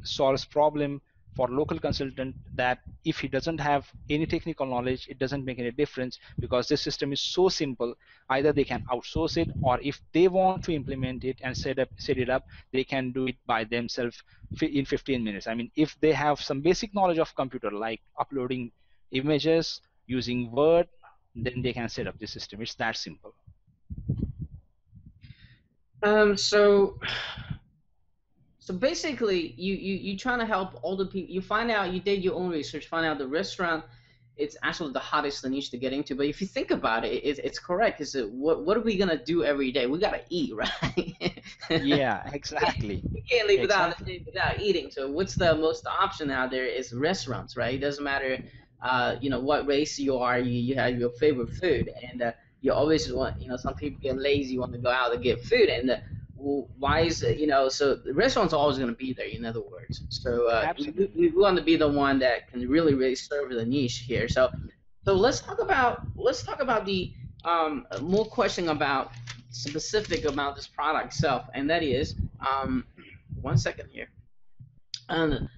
solves problem for local consultant, that if he doesn't have any technical knowledge, it doesn't make any difference, because this system is so simple. Either they can outsource it, or if they want to implement it and set it up, they can do it by themselves in 15 minutes. I mean, if they have some basic knowledge of computer, like uploading images using Word, then they can set up the system. It's that simple. So basically, you trying to help all the people. You find out, you did your own research, find out the restaurant, it's actually the hottest niche to get into. But if you think about it, it's correct. Is it what are we gonna do every day? We gotta eat, right? Yeah, exactly. We can't live without eating. So what's the most option out there is restaurants, right? It doesn't matter, what race you are. You have your favorite food, and you always want. Some people get lazy, want to go out and get food, and why is so the restaurant's always going to be there, in other words. So we want to be the one that can really serve the niche here. So let's talk about the more question about specific about this product itself, and that is 1 second here.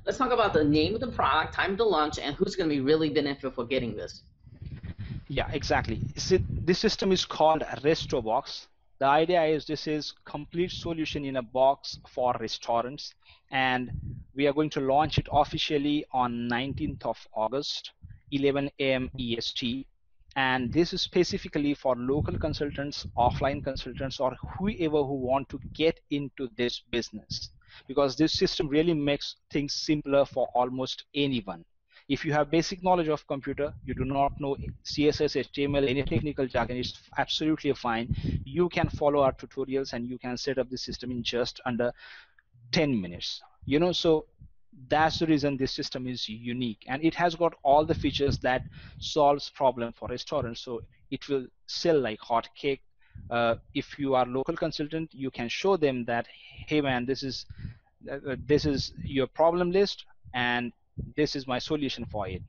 Let's talk about the name of the product, time to launch, and who's going to be really benefit for getting this. Yeah, exactly. This system is called RestoBox. The idea is this is complete solution in a box for restaurants, and we are going to launch it officially on 19th of August, 11 a.m. EST. And this is specifically for local consultants, offline consultants, or whoever who want to get into this business, because this system really makes things simpler for almost anyone. If you have basic knowledge of computer, you do not know CSS, HTML, any technical jargon, it's absolutely fine. You can follow our tutorials and you can set up the system in just under 10 minutes. So that's the reason this system is unique, and it has got all the features that solves problem for restaurants. So it will sell like hot cake. If you are local consultant, you can show them that, hey man, this is your problem list, and this is my solution for it.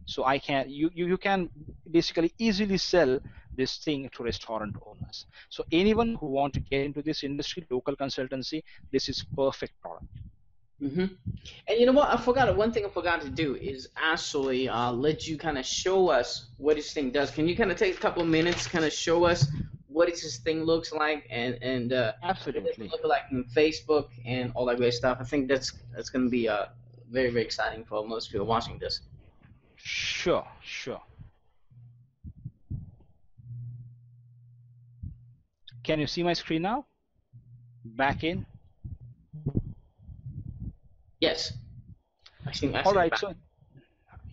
So you can basically easily sell this thing to restaurant owners. So anyone who want to get into this industry, local consultancy, this is perfect product. And you know what? One thing I forgot to do is actually let you kind of show us what this thing does. Can you kind of take a couple of minutes, kind of show us what this thing looks like, and absolutely what it look like in Facebook and all that great stuff? I think that's going to be very exciting for most people watching this. Sure. can you see my screen now? Back in. Yes. I see All right. back. So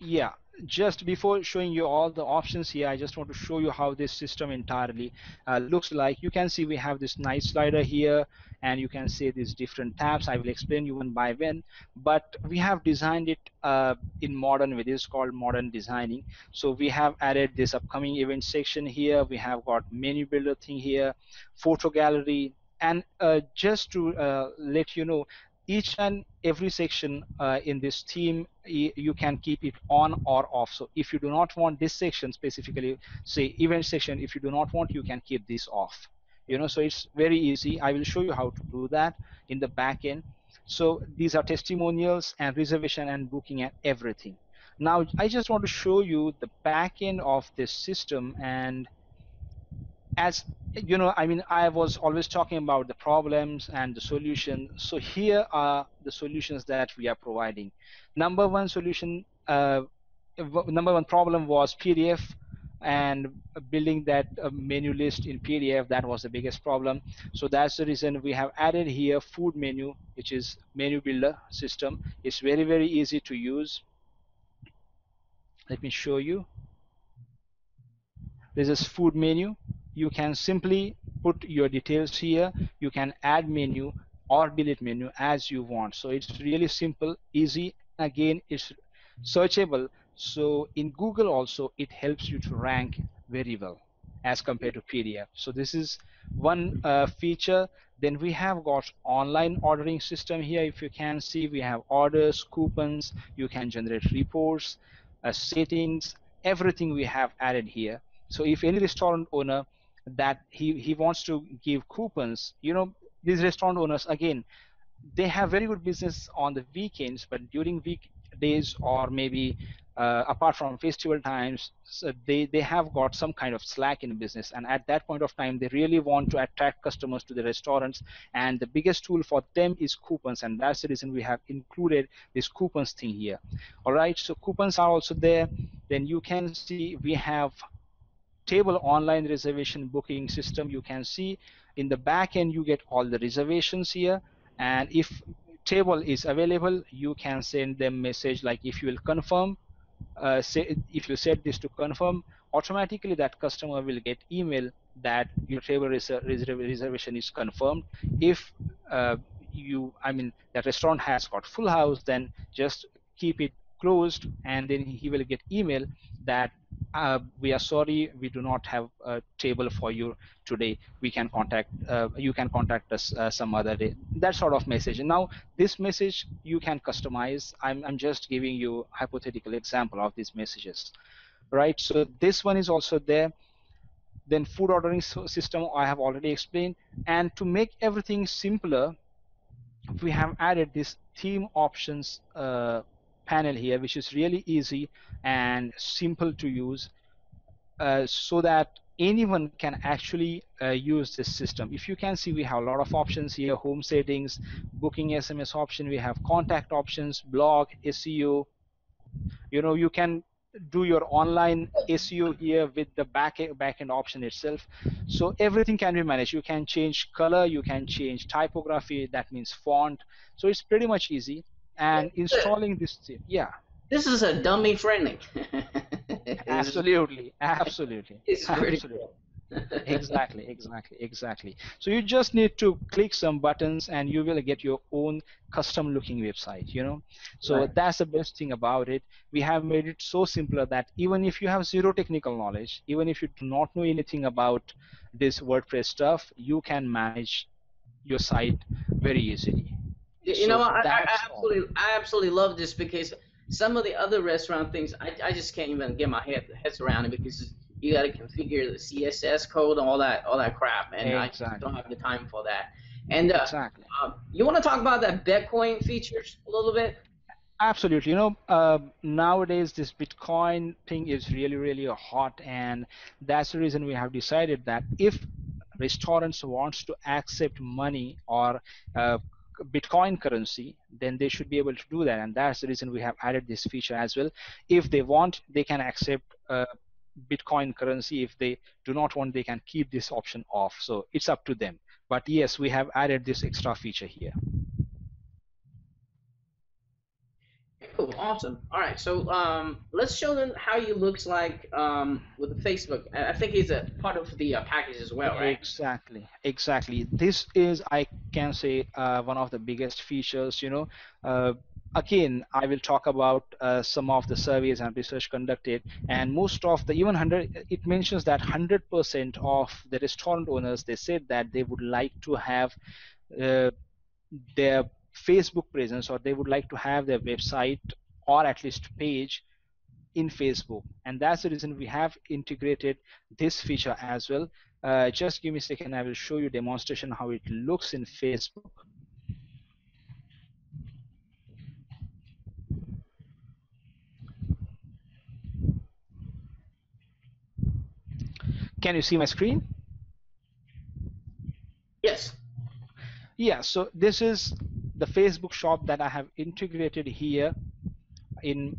yeah, just before showing you all the options here, I just want to show you how this system entirely looks like. You can see we have this nice slider here, and you can see these different tabs. I will explain you one by one, but we have designed it in modern way. This is called modern designing. So we have added this upcoming event section here. We have got menu builder thing here, photo gallery, and just to let you know, each and every section in this theme, you can keep it on or off. So if you do not want this section specifically, say event section, if you do not want, you can keep this off. So it's very easy. I will show you how to do that in the back end. So these are testimonials and reservation and booking and everything. Now I just want to show you the back end of this system. And as you know, I mean, I was always talking about the problems and the solution. So here are the solutions that we are providing. Number one solution, number one problem was PDF, and building that menu list in PDF, that was the biggest problem. So that's the reason we have added here food menu, which is menu builder system. It's very, very easy to use. Let me show you. This is food menu. You can simply put your details here. You can add menu or delete menu as you want. So it's really simple, easy. Again, it's searchable. So in Google also, it helps you to rank very well as compared to PDF. So this is one feature. Then we have got online ordering system here. If you can see, we have orders, coupons. You can generate reports, settings, everything we have added here. So if any restaurant owner that he wants to give coupons, these restaurant owners, again, they have very good business on the weekends, but during weekdays or maybe apart from festival times, so they have got some kind of slack in business, and at that point of time they really want to attract customers to the restaurants, and the biggest tool for them is coupons, and that's the reason we have included this coupons thing here. All right, so coupons are also there. Then you can see we have table online reservation booking system. You can see in the back end you get all the reservations here, and if table is available, you can send them message like if you will confirm, say if you set this to confirm, automatically that customer will get email that your table reservation is confirmed. If that restaurant has got full house, then just keep it closed, and then he will get email that we are sorry, we do not have a table for you today. We can contact you can contact us some other day. That sort of message. And now this message you can customize. I'm just giving you hypothetical example of these messages, right? So this one is also there. Then food ordering system I have already explained. And to make everything simpler, we have added this theme options panel here, which is really easy and simple to use, so that anyone can actually use this system. If you can see, we have a lot of options here: home settings, booking SMS option, we have contact options, blog, SEO. You can do your online SEO here with the backend option itself. So everything can be managed. You can change color, you can change typography, that means font. So it's pretty much easy. And installing this, yeah. This is a dummy friendly. Absolutely. It's pretty cool. Exactly. So you just need to click some buttons and you will get your own custom looking website, So Right. That's the best thing about it. We have made it so simpler that even if you have zero technical knowledge, even if you do not know anything about this WordPress stuff, you can manage your site very easily. I absolutely love this, because some of the other restaurant things I just can't even get my heads around it, because you got to configure the CSS code and all that crap, and I just don't have the time for that. And you want to talk about that Bitcoin features a little bit? Absolutely. Nowadays this Bitcoin thing is really, really hot, and that's the reason we have decided that if restaurants wants to accept money or Bitcoin currency, then they should be able to do that, and that's the reason we have added this feature as well. If they want, they can accept Bitcoin currency. If they do not want, they can keep this option off. So it's up to them. But yes, we have added this extra feature here. Cool, awesome. All right, so let's show them how he looks like with the Facebook. I think he's a part of the package as well, right? Exactly. This is, I can say, one of the biggest features. Again, I will talk about some of the surveys and research conducted, and most of the it mentions that 100% of the restaurant owners, they said that they would like to have their Facebook presence, or they would like to have their website or at least page in Facebook, and that's the reason we have integrated this feature as well. Just give me a second, I will show you demonstration how it looks in Facebook. Can you see my screen? Yes. Yeah, so this is the Facebook shop that I have integrated here in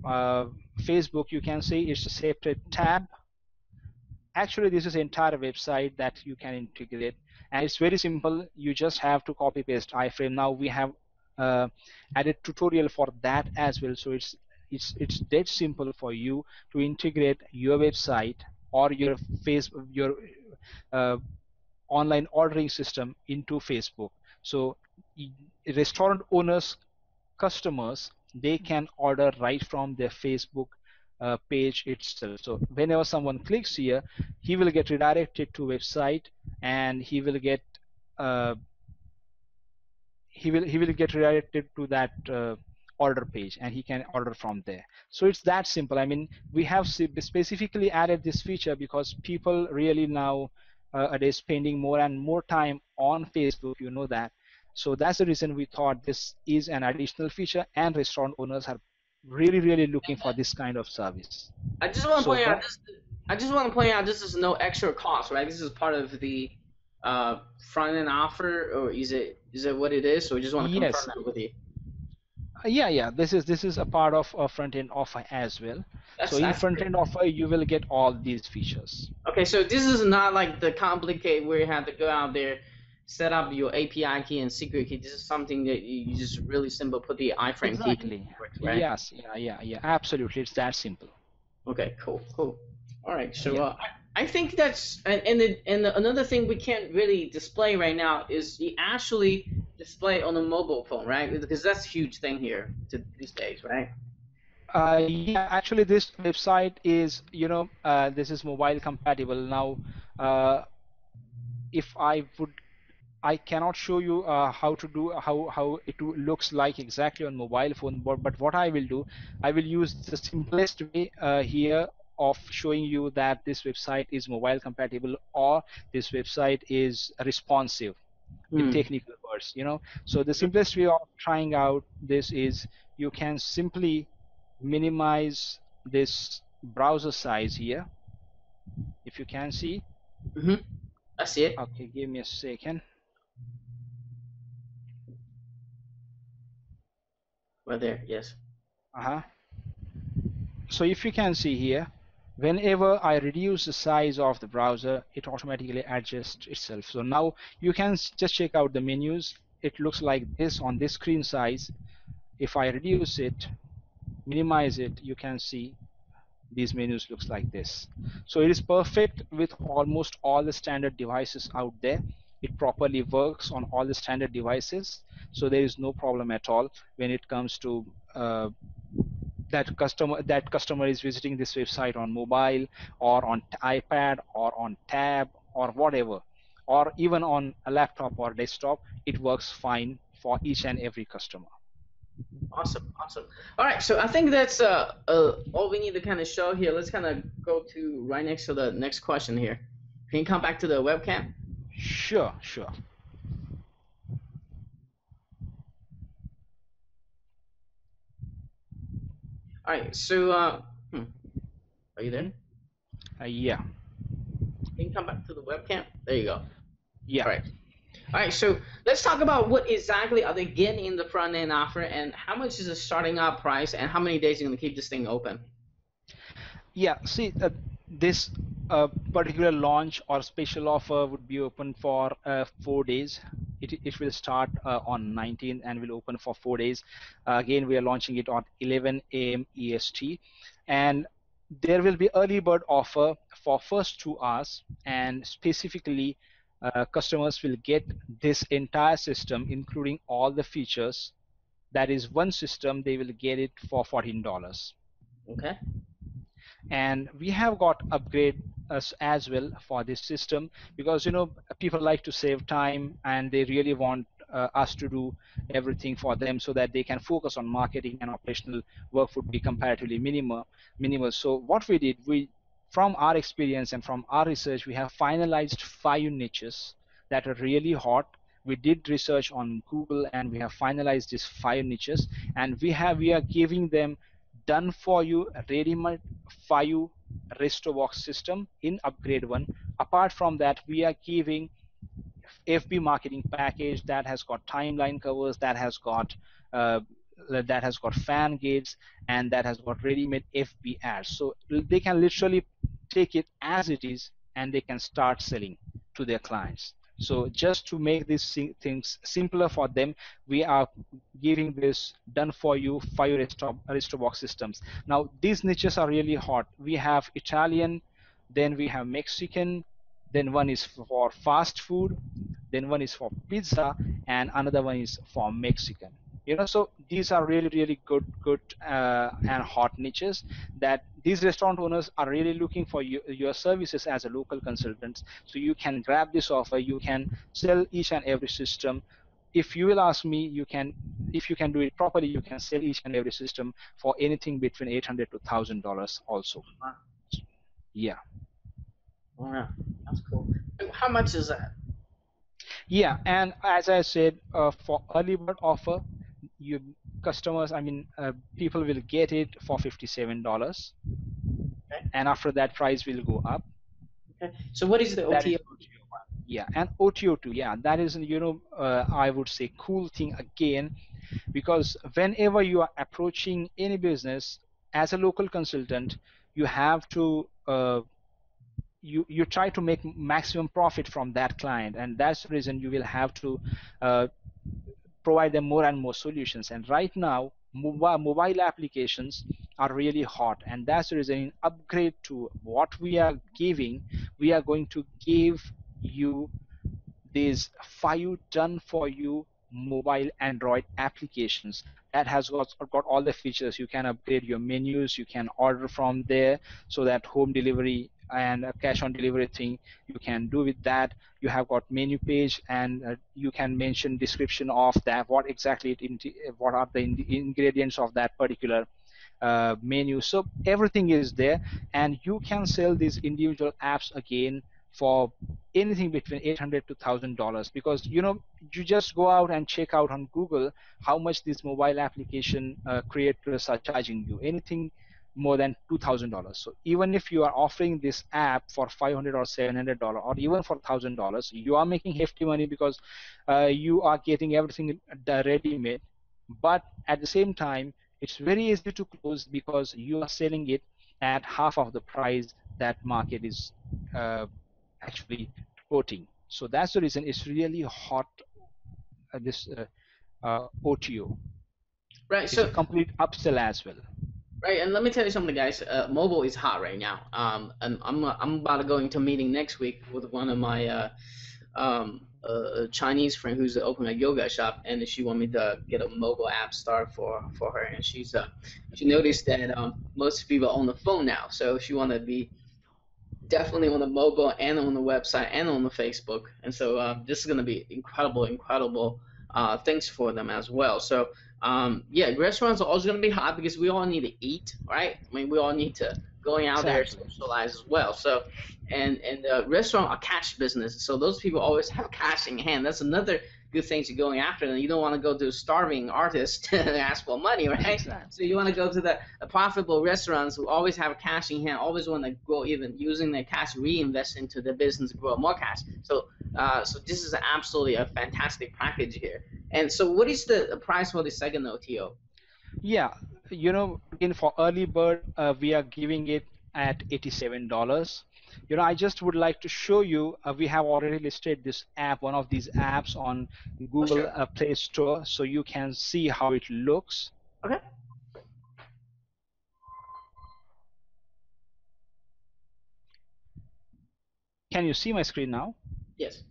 Facebook. You can see it's a separate tab. Actually, this is the entire website that you can integrate, and it's very simple. You just have to copy paste iframe. Now we have added tutorial for that as well, so it's dead simple for you to integrate your website or your online ordering system into Facebook. So restaurant owners, customers, they can order right from their Facebook page itself. So whenever someone clicks here, he will get redirected to website, and he will get redirected to that order page, and he can order from there. So it's that simple. I mean, we have specifically added this feature because people really now are spending more and more time on Facebook, you know that. So that's the reason we thought this is an additional feature, and restaurant owners are really looking for this kind of service. I just want to point out this. I just want to point out this is no extra cost, right? This is part of the front end offer, or is it what it is? So we just want to confirm that with you. Yeah. This is a part of a front end offer as well. So in front end offer, you will get all these features. Okay, so this is not like the complicated where you have to go out there, set up your API key and secret key. This is something that you just really simple put the iframe key. Right? Yes. Yeah. Absolutely, it's that simple. Okay. Cool. All right. So I think that's and another thing we can't really display right now is you actually display on a mobile phone, right? Because that's a huge thing here these days, right? Yeah, actually this website is, this is mobile compatible. Now, if I cannot show you how it looks like exactly on mobile phone, but what I will do, I will use the simplest way here of showing you that this website is mobile compatible, or this website is responsive in technical words, So the simplest way of trying out this is you can simply minimize this browser size here, if you can see. I see it. Okay, give me a second. Right there, yes. So if you can see here, whenever I reduce the size of the browser, it automatically adjusts itself. So now you can just check out the menus. It looks like this on this screen size. If I reduce it, minimize it, you can see these menus looks like this. So it is perfect with almost all the standard devices out there. It properly works on all the standard devices, so there is no problem at all when it comes to that customer is visiting this website on mobile or on iPad or on tab or whatever, or even on a laptop or desktop. It works fine for each and every customer. Awesome. All right, so I think that's all we need to kind of show here. Let's kind of go to right next to the next question here. Can you come back to the webcam? Sure. All right, so are you there? Yeah. Can you come back to the webcam? There you go. Yeah. All right, so let's talk about what exactly are they getting in the front end offer, and how much is the starting out price, and how many days are you going to keep this thing open? Yeah, see, this particular launch or special offer would be open for 4 days. It will start on 19th and will open for 4 days. Again, we are launching it on 11 a.m. EST, and there will be early bird offer for first 2 hours, and specifically customers will get this entire system including all the features. That is one system, they will get it for $14. Okay. And we have got upgrade as well for this system, because people like to save time and they really want us to do everything for them so that they can focus on marketing, and operational work would be comparatively minimal. So what we did, from our experience and from our research, we have finalized 5 niches that are really hot. We did research on Google and we have finalized these 5 niches, and we are giving them done for you ready-made 5 RestoBox system in upgrade 1. Apart from that, we are giving FB marketing package that has got timeline covers, that has got fan gates, and that has got ready-made FB ads. So they can literally take it as it is and they can start selling to their clients. So just to make these things simpler for them, we are giving this done for you 5 RestoBox systems. Now these niches are really hot. We have Italian, then we have Mexican, then one is for fast food, then one is for pizza, and another one is for Mexican. So these are really good and hot niches that these restaurant owners are really looking for your services as a local consultant. So you can grab this offer, you can sell each and every system. If you will ask me, if you can do it properly, you can sell each and every system for anything between $800 to $1,000 also. Wow. Yeah. Wow, that's cool. How much is that? Yeah, and as I said, for early bird offer, people will get it for $57. Okay. And after that, price will go up. Okay. So what is the OTO? Yeah, and OTO2, yeah, that is, I would say cool thing again, because whenever you are approaching any business as a local consultant, you have to you try to make maximum profit from that client, and that's the reason you will have to provide them more and more solutions. And right now, mobile applications are really hot, and that's the reason in upgrade to what we are giving, we are going to give you these 5 done for you mobile Android applications that has got all the features. You can upgrade your menus, you can order from there, so that home delivery and a cash on delivery thing you can do with that. You have got menu page, and you can mention description of that, what are the ingredients of that particular menu. So everything is there, and you can sell these individual apps again for anything between $800 to $1,000, because you just go out and check out on Google how much these mobile application creators are charging you. Anything more than $2,000. So even if you are offering this app for $500 or $700 or even for $1,000, you are making hefty money, because you are getting everything ready-made. But at the same time, it's very easy to close, because you are selling it at half of the price that market is actually quoting. So that's the reason it's really hot, this OTO. Right. It's so a complete upsell as well. Right, and let me tell you something, guys. Mobile is hot right now. And I'm about to go into a meeting next week with one of my Chinese friend who's opening a yoga shop, and she wanted me to get a mobile app start for her. And she noticed that most people on the phone now, so she wanted to be definitely on the mobile and on the website and on the Facebook. And so this is going to be incredible things for them as well. So yeah, restaurants are always going to be hot, because we all need to eat, right? I mean, we all need to going out there and socialize as well. So, and restaurant are cash business, so those people always have cash in hand. That's another good thing to going after them. You don't want to go to a starving artist and ask for money, right? Exactly. So you want to go to the profitable restaurants who always have cash in hand, always want to grow, even using their cash, reinvest into the business, grow more cash. So so this is absolutely a fantastic package here. And so what is the price for the second OTO? Yeah, again, for early bird, we are giving it at $87. I just would like to show you, we have already listed this app, one of these apps on Google Play Store, so you can see how it looks. Okay. Can you see my screen now? Yes.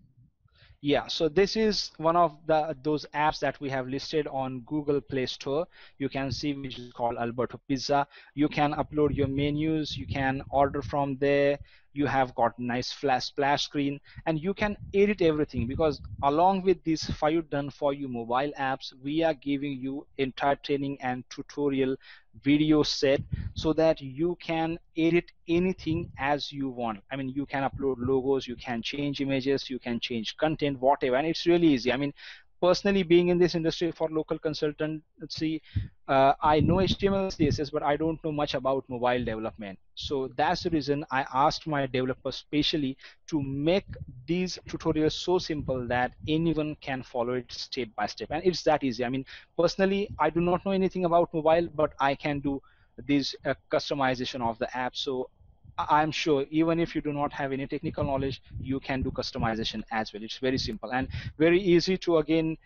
Yeah, so this is one of those apps that we have listed on Google Play Store. You can see, which is called Alberto Pizza. You can upload your menus, you can order from there. You have got nice flash splash screen, and you can edit everything, because along with these 5 done for you mobile apps, we are giving you entire training and tutorial video set so that you can edit anything as you want. I mean, you can upload logos, you can change images, you can change content, whatever, and it's really easy. I mean, personally, being in this industry for local consultancy, I know HTML, CSS, but I don't know much about mobile development. So that's the reason I asked my developers specially to make these tutorials so simple that anyone can follow it step by step, and it's that easy. I mean, personally, I do not know anything about mobile, but I can do this customization of the app. So I'm sure even if you do not have any technical knowledge, you can do customization as well. It's very simple and very easy to, again,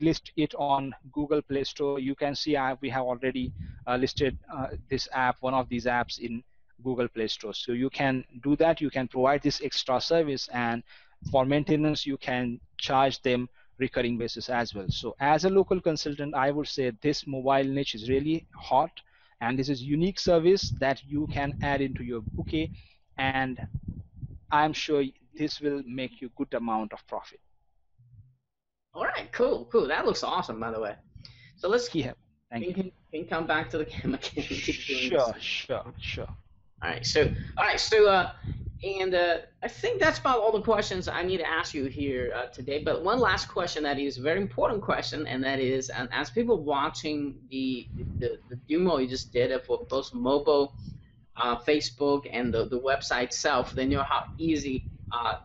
list it on Google Play Store. You can see we have already listed this app, one of these apps, in Google Play Store. So you can do that. You can provide this extra service, and for maintenance, you can charge them recurring basis as well. So as a local consultant, I would say this mobile niche is really hot, and this is unique service that you can add into your bouquet, and I'm sure this will make you good amount of profit. All right, cool. That looks awesome, by the way. So let's can come back to the camera. Sure. All right, so and I think that's about all the questions I need to ask you here today. But one last question that is a very important question, and that is, as people watching the demo you just did for both mobile, Facebook, and the website itself, they know how easy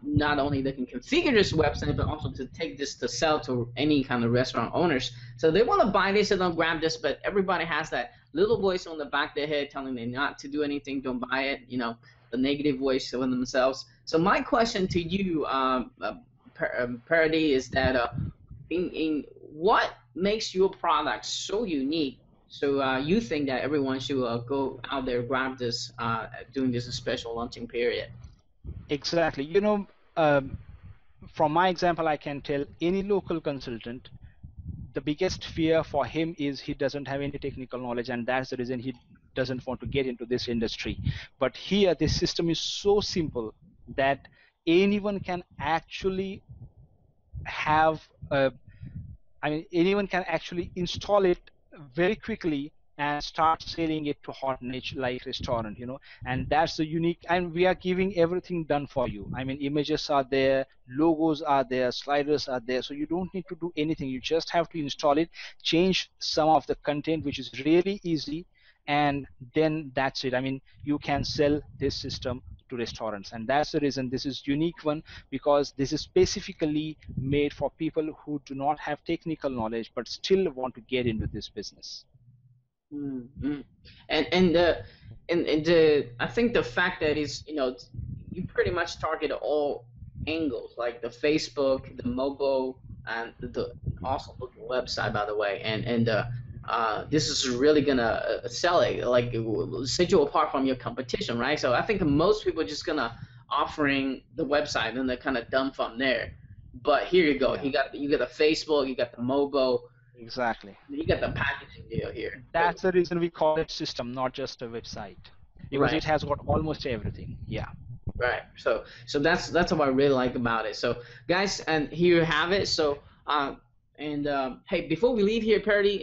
not only they can configure this website, but also to take this to sell to any kind of restaurant owners. So they want to buy this and don't grab this, but everybody has that little voice on the back of their head telling them not to do anything, don't buy it, the negative voice of themselves. So my question to you, Pardy, is that in what makes your product so unique, so you think that everyone should go out there, grab this during this special launching period? Exactly. From my example, I can tell any local consultant, the biggest fear for him is he doesn't have any technical knowledge, and that's the reason he doesn't want to get into this industry. But here, this system is so simple that anyone can actually anyone can actually install it very quickly and start selling it to hot niche like restaurant, and that's the unique, and we are giving everything done for you. I mean, images are there, logos are there, sliders are there, so you don't need to do anything. You just have to install it, change some of the content, which is really easy, and then that's it. I mean, you can sell this system to restaurants, and that's the reason this is unique one, because this is specifically made for people who do not have technical knowledge but still want to get into this business. Mm-hmm. And I think the fact that you pretty much target all angles, like the Facebook, the mobile, and the awesome looking website, by the way, and this is really gonna sell it, like set you apart from your competition, right? So I think most people are just gonna offering the website and they're kind of done from there. But here you go, yeah. you got the Facebook, you got the mobile. Exactly. You got the packaging deal here. That's the reason we call it system, not just a website, because it has got almost everything. Yeah. Right. So that's what I really like about it. So guys, and here you have it. So hey, before we leave here, Pardy,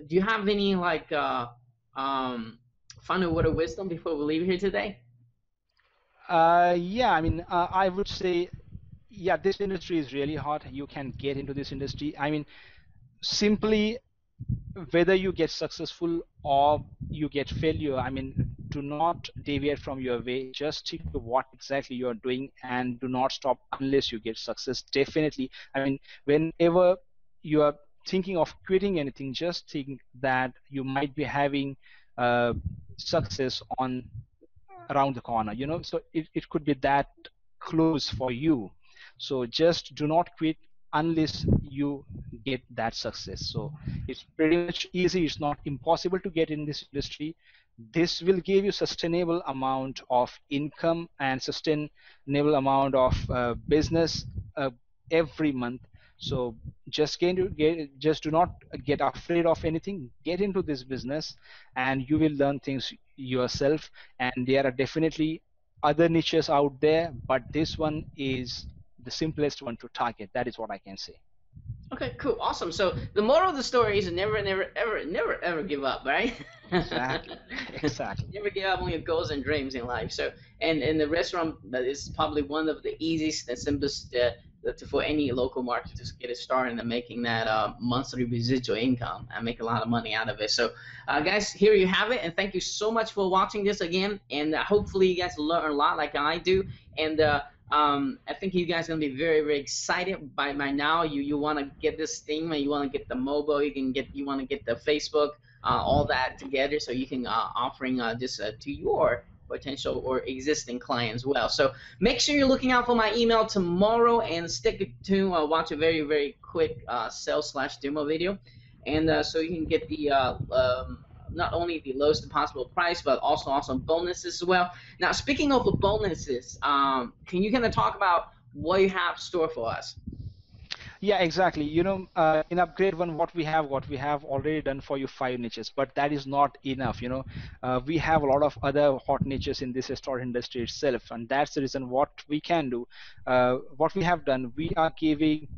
do you have any final word of wisdom before we leave here today? Yeah. I mean, I would say, yeah, this industry is really hot. You can get into this industry. I mean, simply, whether you get successful or you get failure, I mean, do not deviate from your way. Just stick to what exactly you're doing and do not stop unless you get success. Definitely. I mean, whenever you are thinking of quitting anything, just think that you might be having success on around the corner, so it could be that close for you. So just do not quit unless you get that success. So it's pretty much easy. It's not impossible to get in this industry. This will give you sustainable amount of income and sustainable amount of business every month. So just do not get afraid of anything. Get into this business and you will learn things yourself. And there are definitely other niches out there, but this one is the simplest one to target. That is what I can say. Okay, cool, awesome. So the moral of the story is never, ever give up, right? Exactly. Exactly. Never give up on your goals and dreams in life. So, and the restaurant is probably one of the easiest and simplest for any local market to get it started and making that monthly residual income and make a lot of money out of it. So, guys, here you have it, and thank you so much for watching this again. And hopefully you guys learn a lot like I do. And I think you guys are gonna be very, very excited by now. You want to get this thing, and you want to get the mobile. You want to get the Facebook, all that together, so you can offering this to your potential or existing clients as well. So make sure you're looking out for my email tomorrow, and stick to watch a very, very quick sales/demo video, and so you can get the not only the lowest possible price, but also awesome bonuses as well. Now, speaking of the bonuses, can you kind of talk about what you have stored for us? Yeah, exactly. In upgrade one, what we have already done for you 5 niches, but that is not enough. We have a lot of other hot niches in this restaurant industry itself, and that's the reason what we can do. What we have done, we are giving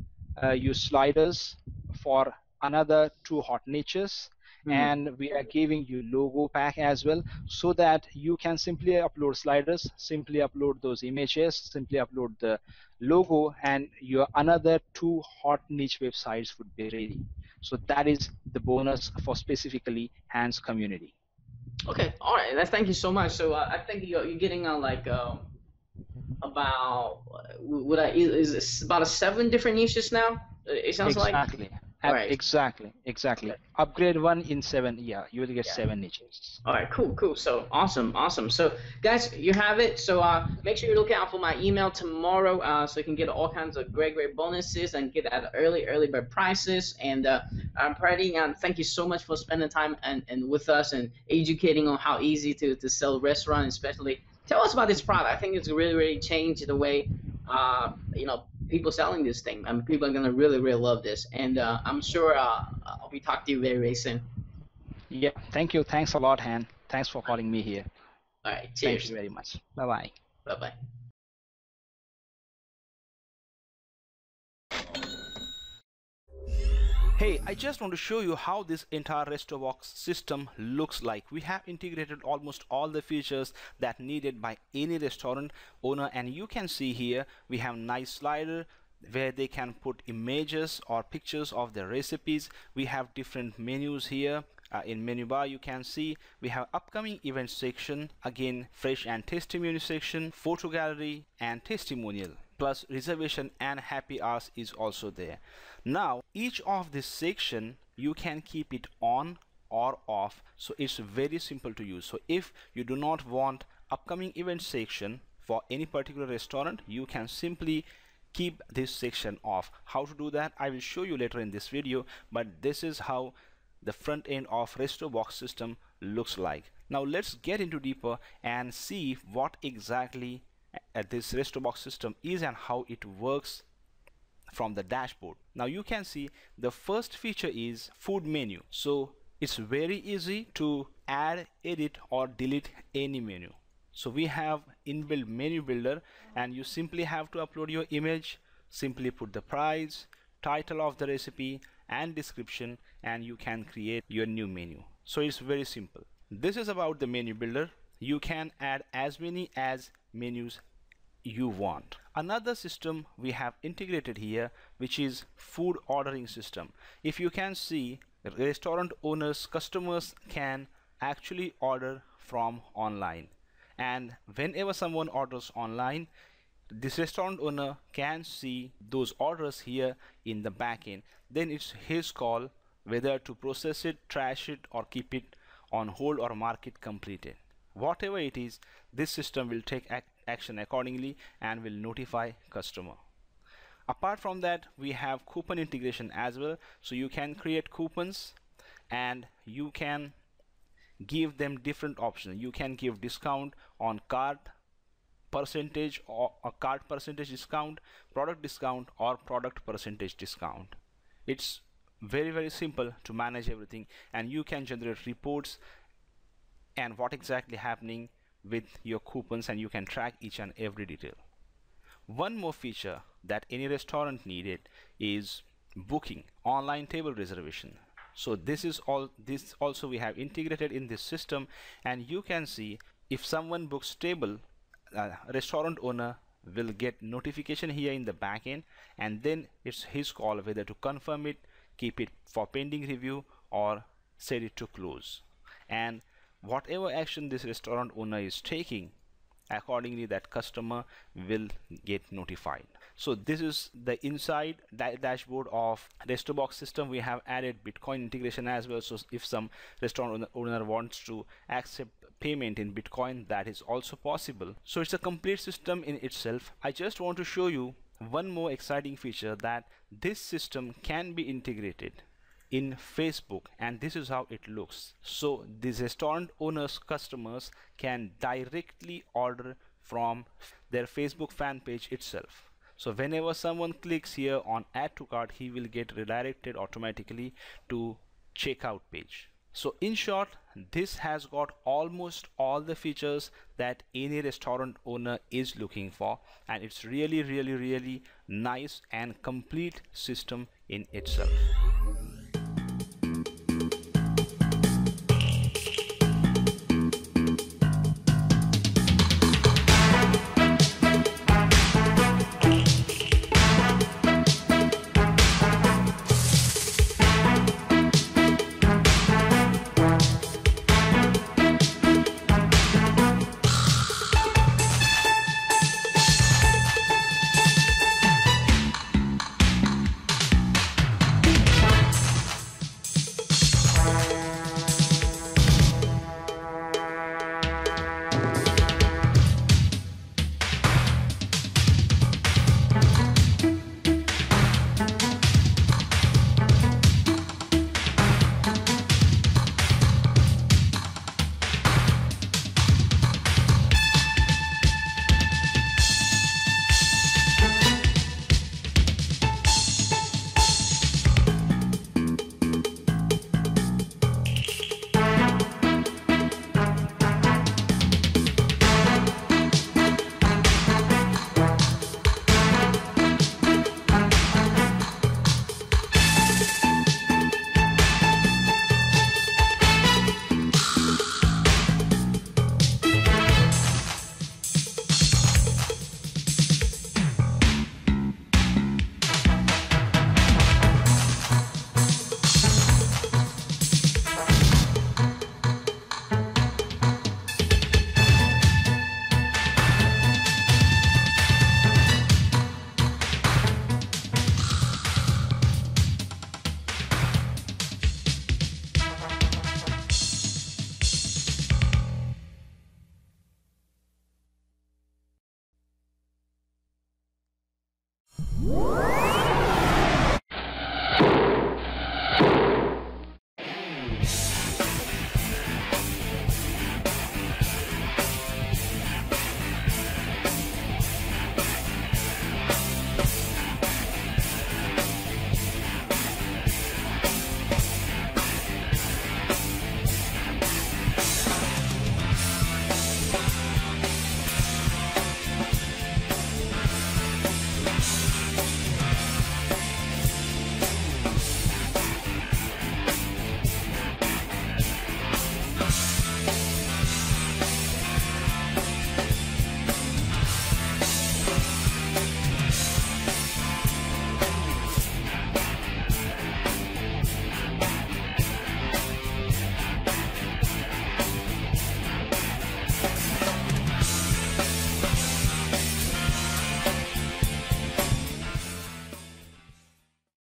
you sliders for another 2 hot niches. And we are giving you logo pack as well, so that you can simply upload sliders, simply upload those images, simply upload the logo, and your another 2 hot niche websites would be ready. So that is the bonus for specifically Hans community. Okay, all right, thank you so much. So I think you're getting like about is it about 7 different niches now? It sounds exactly. Like. Right. Exactly. Upgrade 1 in 7. Yeah, you will get 7 niches. All right, cool. So awesome. So guys, you have it. So make sure you look out for my email tomorrow, so you can get all kinds of great bonuses and get at early bird prices. And Pardy, thank you so much for spending time and with us and educating on how easy to sell a restaurant, especially. Tell us about this product. I think it's really changed the way people selling this thing. I mean, people are gonna really love this, and I'm sure I'll be talking to you very soon. Yeah, thank you. Thanks a lot, Han. Thanks for calling me here. All right, cheers. Thank you very much. Bye-bye. Bye-bye. Hey, I just want to show you how this entire RestoBox system looks like. We have integrated almost all the features that needed by any restaurant owner, and you can see here we have nice slider where they can put images or pictures of their recipes. We have different menus here. In menu bar you can see we have upcoming event section, again fresh and tasty menu section, photo gallery and testimonial, plus reservation and happy hours is also there. Now each of this section you can keep it on or off, so it's very simple to use. So if you do not want upcoming event section for any particular restaurant, you can simply keep this section off. How to do that I will show you later in this video, but this is how the front end of RestoBox system looks like. Now let's get into deeper and see what exactly this RestoBox system is and how it works from the dashboard. Now you can see the first feature is food menu. So it's very easy to add, edit or delete any menu. So we have inbuilt menu builder, and you simply have to upload your image, simply put the price, title of the recipe and description, and you can create your new menu. So it's very simple. This is about the menu builder. You can add as many as menus you want. Another system we have integrated here, which is food ordering system. If you can see, restaurant owners, customers can actually order from online, and whenever someone orders online, this restaurant owner can see those orders here in the back end. Then it's his call whether to process it, trash it or keep it on hold or mark it completed. Whatever it is, this system will take action accordingly and will notify customer. Apart from that, we have coupon integration as well, so you can create coupons and you can give them different options. You can give discount on cart percentage or a cart percentage discount, product discount, or product percentage discount. It's very simple to manage everything, and you can generate reports and what exactly happening with your coupons, and you can track each and every detail. One more feature that any restaurant needed is booking online table reservation. So this also we have integrated in this system, and you can see if someone books table, restaurant owner will get notification here in the back end, and then it's his call whether to confirm it, keep it for pending review, or set it to close. And whatever action this restaurant owner is taking, accordingly that customer will get notified. So this is the inside dashboard of RestoBox system. We have added Bitcoin integration as well, so if some restaurant owner wants to accept payment in Bitcoin, that is also possible. So it's a complete system in itself. I just want to show you one more exciting feature, that this system can be integrated in Facebook, and this is how it looks. So these restaurant owners customers can directly order from their Facebook fan page itself. So whenever someone clicks here on add to cart, he will get redirected automatically to checkout page. So in short, this has got almost all the features that any restaurant owner is looking for, and it's really nice and complete system in itself.